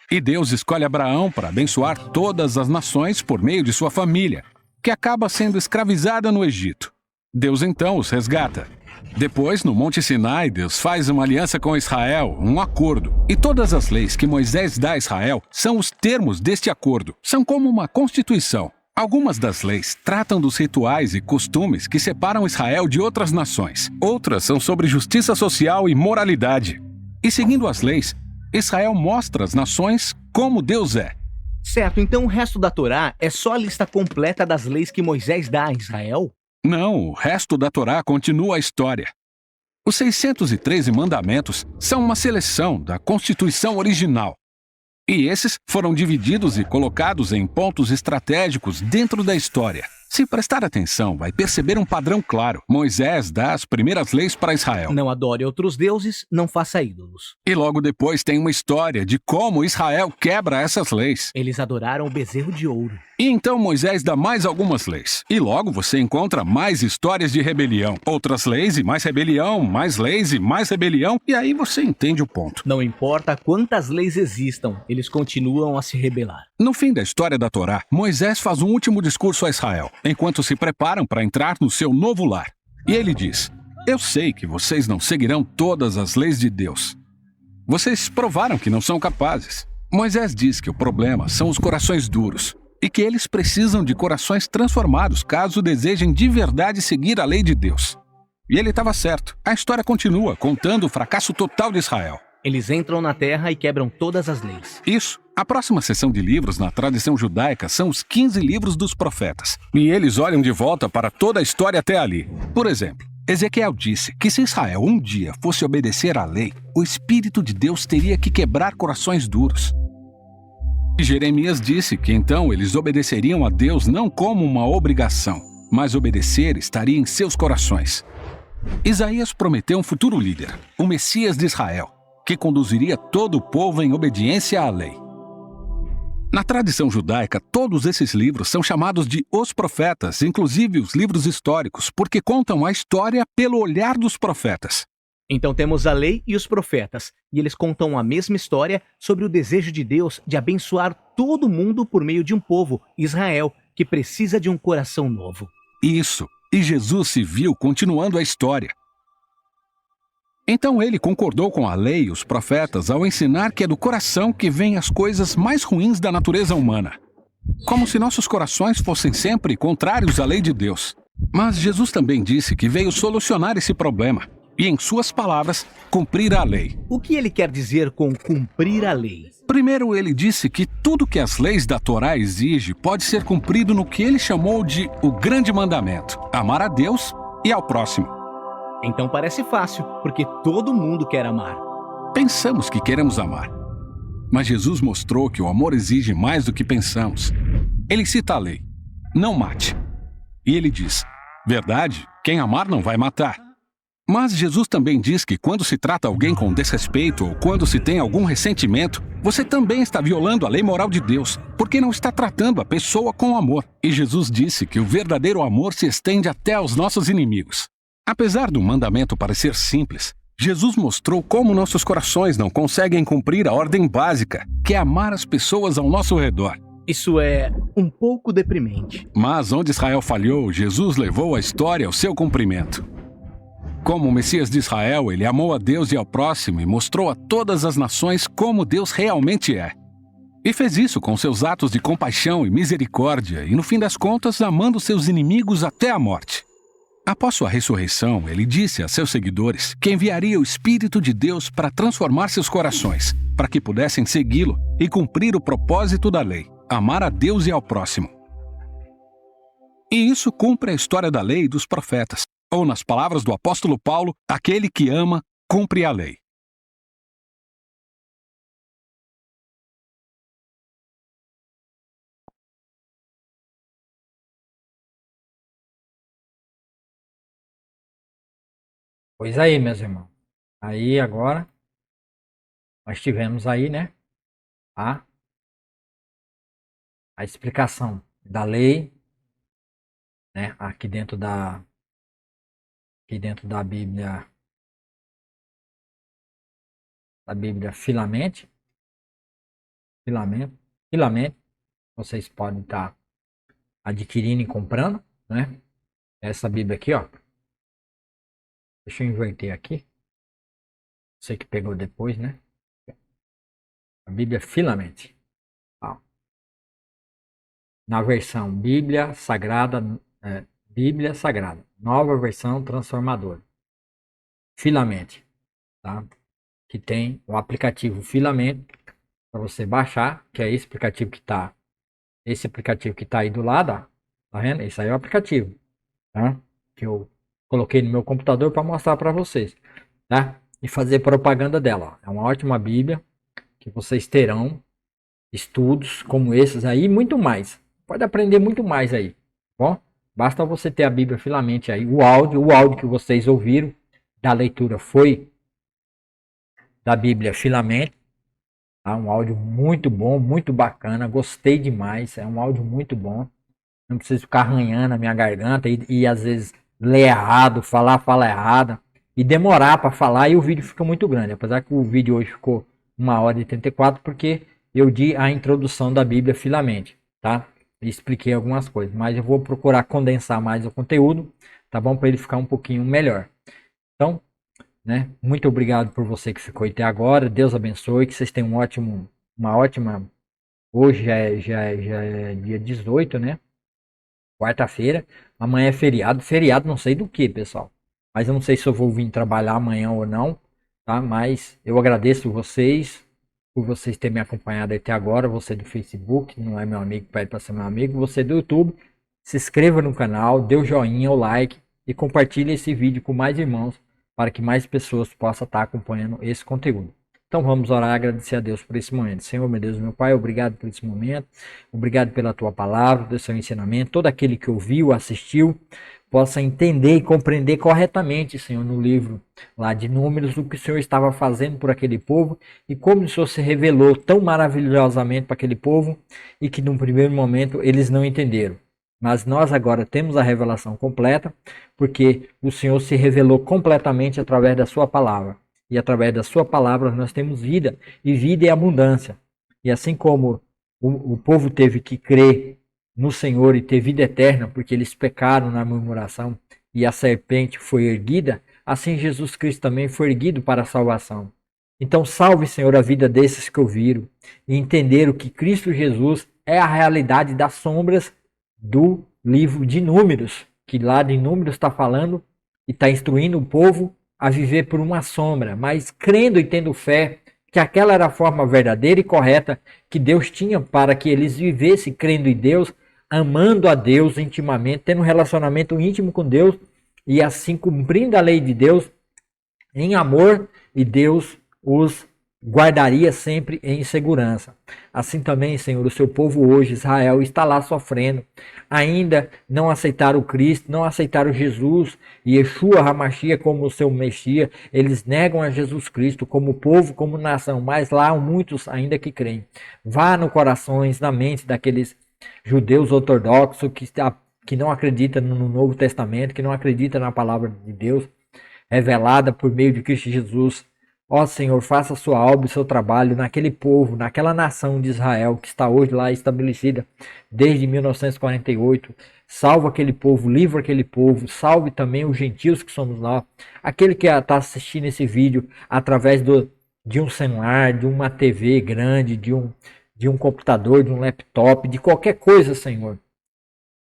[SPEAKER 2] E Deus escolhe Abraão para abençoar todas as nações por meio de sua família, que acaba sendo escravizada no Egito. Deus então os resgata. Depois, no Monte Sinai, Deus faz uma aliança com Israel, um acordo. E todas as leis que Moisés dá a Israel são os termos deste acordo. São como uma constituição. Algumas das leis tratam dos rituais e costumes que separam Israel de outras nações. Outras são sobre justiça social e moralidade. E seguindo as leis, Israel mostra às nações como Deus é.
[SPEAKER 3] Certo, então o resto da Torá é só a lista completa das leis que Moisés dá a Israel?
[SPEAKER 2] Não, o resto da Torá continua a história. Os 613 mandamentos são uma seleção da Constituição original. E esses foram divididos e colocados em pontos estratégicos dentro da história. Se prestar atenção, vai perceber um padrão claro. Moisés dá as primeiras leis para Israel.
[SPEAKER 3] Não adore outros deuses, não faça ídolos.
[SPEAKER 2] E logo depois tem uma história de como Israel quebra essas leis.
[SPEAKER 3] Eles adoraram o bezerro de ouro.
[SPEAKER 2] E então Moisés dá mais algumas leis. E logo você encontra mais histórias de rebelião. Outras leis e mais rebelião, mais leis e mais rebelião. E aí você entende o ponto.
[SPEAKER 3] Não importa quantas leis existam, eles continuam a se rebelar.
[SPEAKER 2] No fim da história da Torá, Moisés faz um último discurso a Israel, enquanto se preparam para entrar no seu novo lar. E ele diz: Eu sei que vocês não seguirão todas as leis de Deus. Vocês provaram que não são capazes. Moisés diz que o problema são os corações duros e que eles precisam de corações transformados caso desejem de verdade seguir a lei de Deus. E ele estava certo. A história continua contando o fracasso total de Israel.
[SPEAKER 3] Eles entram na terra e quebram todas as leis.
[SPEAKER 2] Isso. A próxima seção de livros na tradição judaica são os 15 livros dos profetas. E eles olham de volta para toda a história até ali. Por exemplo, Ezequiel disse que se Israel um dia fosse obedecer à lei, o Espírito de Deus teria que quebrar corações duros. E Jeremias disse que então eles obedeceriam a Deus não como uma obrigação, mas obedecer estaria em seus corações. Isaías prometeu um futuro líder, o Messias de Israel, que conduziria todo o povo em obediência à lei. Na tradição judaica, todos esses livros são chamados de Os Profetas, inclusive os livros históricos, porque contam a história pelo olhar dos profetas.
[SPEAKER 3] Então temos a lei e os profetas, e eles contam a mesma história sobre o desejo de Deus de abençoar todo mundo por meio de um povo, Israel, que precisa de um coração novo.
[SPEAKER 2] Isso, e Jesus se viu continuando a história. Então ele concordou com a lei e os profetas ao ensinar que é do coração que vêm as coisas mais ruins da natureza humana. Como se nossos corações fossem sempre contrários à lei de Deus. Mas Jesus também disse que veio solucionar esse problema e, em suas palavras, cumprir a lei.
[SPEAKER 3] O que ele quer dizer com cumprir a lei?
[SPEAKER 2] Primeiro, ele disse que tudo que as leis da Torá exigem pode ser cumprido no que ele chamou de o grande mandamento: amar a Deus e ao próximo.
[SPEAKER 3] Então parece fácil, porque todo mundo quer amar.
[SPEAKER 2] Pensamos que queremos amar. Mas Jesus mostrou que o amor exige mais do que pensamos. Ele cita a lei: não mate. E ele diz: verdade, quem amar não vai matar. Mas Jesus também diz que quando se trata alguém com desrespeito ou quando se tem algum ressentimento, você também está violando a lei moral de Deus, porque não está tratando a pessoa com amor. E Jesus disse que o verdadeiro amor se estende até aos nossos inimigos. Apesar do mandamento parecer simples, Jesus mostrou como nossos corações não conseguem cumprir a ordem básica, que é amar as pessoas ao nosso redor.
[SPEAKER 3] Isso é um pouco deprimente.
[SPEAKER 2] Mas onde Israel falhou, Jesus levou a história ao seu cumprimento. Como o Messias de Israel, ele amou a Deus e ao próximo e mostrou a todas as nações como Deus realmente é. E fez isso com seus atos de compaixão e misericórdia e, no fim das contas, amando seus inimigos até a morte. Após sua ressurreição, ele disse a seus seguidores que enviaria o Espírito de Deus para transformar seus corações, para que pudessem segui-lo e cumprir o propósito da lei: amar a Deus e ao próximo. E isso cumpre a história da lei e dos profetas. Ou, nas palavras do apóstolo Paulo, aquele que ama, cumpre a lei.
[SPEAKER 1] Pois aí, meus irmãos. Aí agora nós tivemos aí, né, a explicação da lei, né, aqui dentro da Bíblia, Filamente, vocês podem estar adquirindo e comprando, né? Essa Bíblia aqui, ó. Deixa eu inverter aqui. Você que pegou depois, né? A Bíblia Filamente. Ó. Na versão Bíblia Sagrada, nova versão transformadora. Filamente, tá? Que tem o aplicativo Filamente para você baixar, que é esse aplicativo que tá aí do lado, ó. Tá vendo? Esse aí é o aplicativo, tá? Que eu coloquei no meu computador para mostrar para vocês, tá? E fazer propaganda dela, ó. É uma ótima Bíblia que vocês terão estudos como esses aí e muito mais. Pode aprender muito mais aí, tá bom? Basta você ter a Bíblia Filamente aí. O áudio que vocês ouviram da leitura foi da Bíblia Filamente. Tá? Um áudio muito bom, muito bacana. Gostei demais. É um áudio muito bom. Não preciso ficar arranhando a minha garganta e às vezes ler errado, falar errada. E demorar para falar e o vídeo fica muito grande. Apesar que o vídeo hoje ficou 1h34 porque eu di a introdução da Bíblia Filamente, tá? Expliquei algumas coisas, mas eu vou procurar condensar mais o conteúdo, tá bom? Para ele ficar um pouquinho melhor. Então, né? Muito obrigado por você que ficou até agora. Deus abençoe, que vocês tenham uma ótima. Hoje já é dia 18, né? Quarta-feira. Amanhã é feriado. Feriado não sei do que, pessoal. Mas eu não sei se eu vou vir trabalhar amanhã ou não, tá? Mas eu agradeço vocês por vocês terem me acompanhado até agora. Você do Facebook, não é meu amigo, pede para ser meu amigo. Você do YouTube, se inscreva no canal, dê o joinha, o like e compartilhe esse vídeo com mais irmãos para que mais pessoas possam estar acompanhando esse conteúdo. Então vamos orar e agradecer a Deus por esse momento. Senhor, meu Deus, meu Pai, obrigado por esse momento. Obrigado pela tua palavra, do seu ensinamento. Todo aquele que ouviu, assistiu, possa entender e compreender corretamente, Senhor, no livro lá de Números, o que o Senhor estava fazendo por aquele povo e como o Senhor se revelou tão maravilhosamente para aquele povo e que num primeiro momento eles não entenderam. Mas nós agora temos a revelação completa, porque o Senhor se revelou completamente através da sua palavra. E através da sua palavra nós temos vida, e vida é abundância. E assim como o povo teve que crer no Senhor e ter vida eterna, porque eles pecaram na murmuração e a serpente foi erguida, assim Jesus Cristo também foi erguido para a salvação. Então salve, Senhor, a vida desses que ouviram e entenderam que Cristo Jesus é a realidade das sombras do livro de Números, que lá de Números está falando e está instruindo o povo a viver por uma sombra, mas crendo e tendo fé que aquela era a forma verdadeira e correta que Deus tinha para que eles vivessem crendo em Deus, amando a Deus intimamente, tendo um relacionamento íntimo com Deus e assim cumprindo a lei de Deus em amor, e Deus os guardaria sempre em segurança. Assim também, Senhor, o seu povo hoje, Israel, está lá sofrendo. Ainda não aceitaram o Cristo, não aceitaram Jesus e Yeshua HaMashiach como o seu Messias. Eles negam a Jesus Cristo como povo, como nação, mas lá há muitos ainda que creem. Vá no corações, na mente daqueles judeus ortodoxos que não acreditam no Novo Testamento, que não acreditam na palavra de Deus revelada por meio de Cristo Jesus. Ó Senhor, faça a sua obra e o seu trabalho naquele povo, naquela nação de Israel que está hoje lá estabelecida desde 1948. Salva aquele povo, livra aquele povo, salve também os gentios que somos nós. Aquele que está assistindo esse vídeo através de um celular, de uma TV grande, de um computador, de um laptop, de qualquer coisa, Senhor.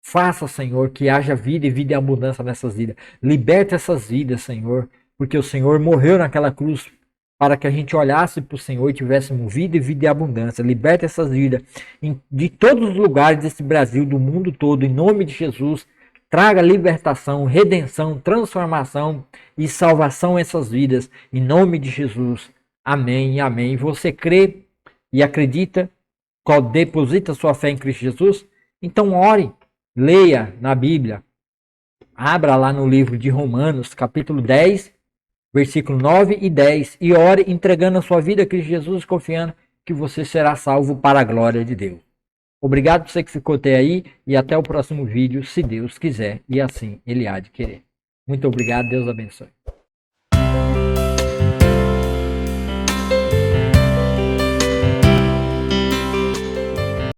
[SPEAKER 1] Faça, Senhor, que haja vida e vida em abundância nessas vidas. Liberta essas vidas, Senhor, porque o Senhor morreu naquela cruz para que a gente olhasse para o Senhor e tivéssemos vida e vida em abundância. Liberta essas vidas de todos os lugares desse Brasil, do mundo todo, em nome de Jesus. Traga libertação, redenção, transformação e salvação a essas vidas, em nome de Jesus. Amém e amém. Você crê e acredita, deposita sua fé em Cristo Jesus? Então ore, leia na Bíblia. Abra lá no livro de Romanos, capítulo 10, versículo 9 e 10, e ore entregando a sua vida a Cristo Jesus, confiando que você será salvo para a glória de Deus. Obrigado por você que ficou até aí e até o próximo vídeo, se Deus quiser e assim Ele há de querer. Muito obrigado, Deus abençoe.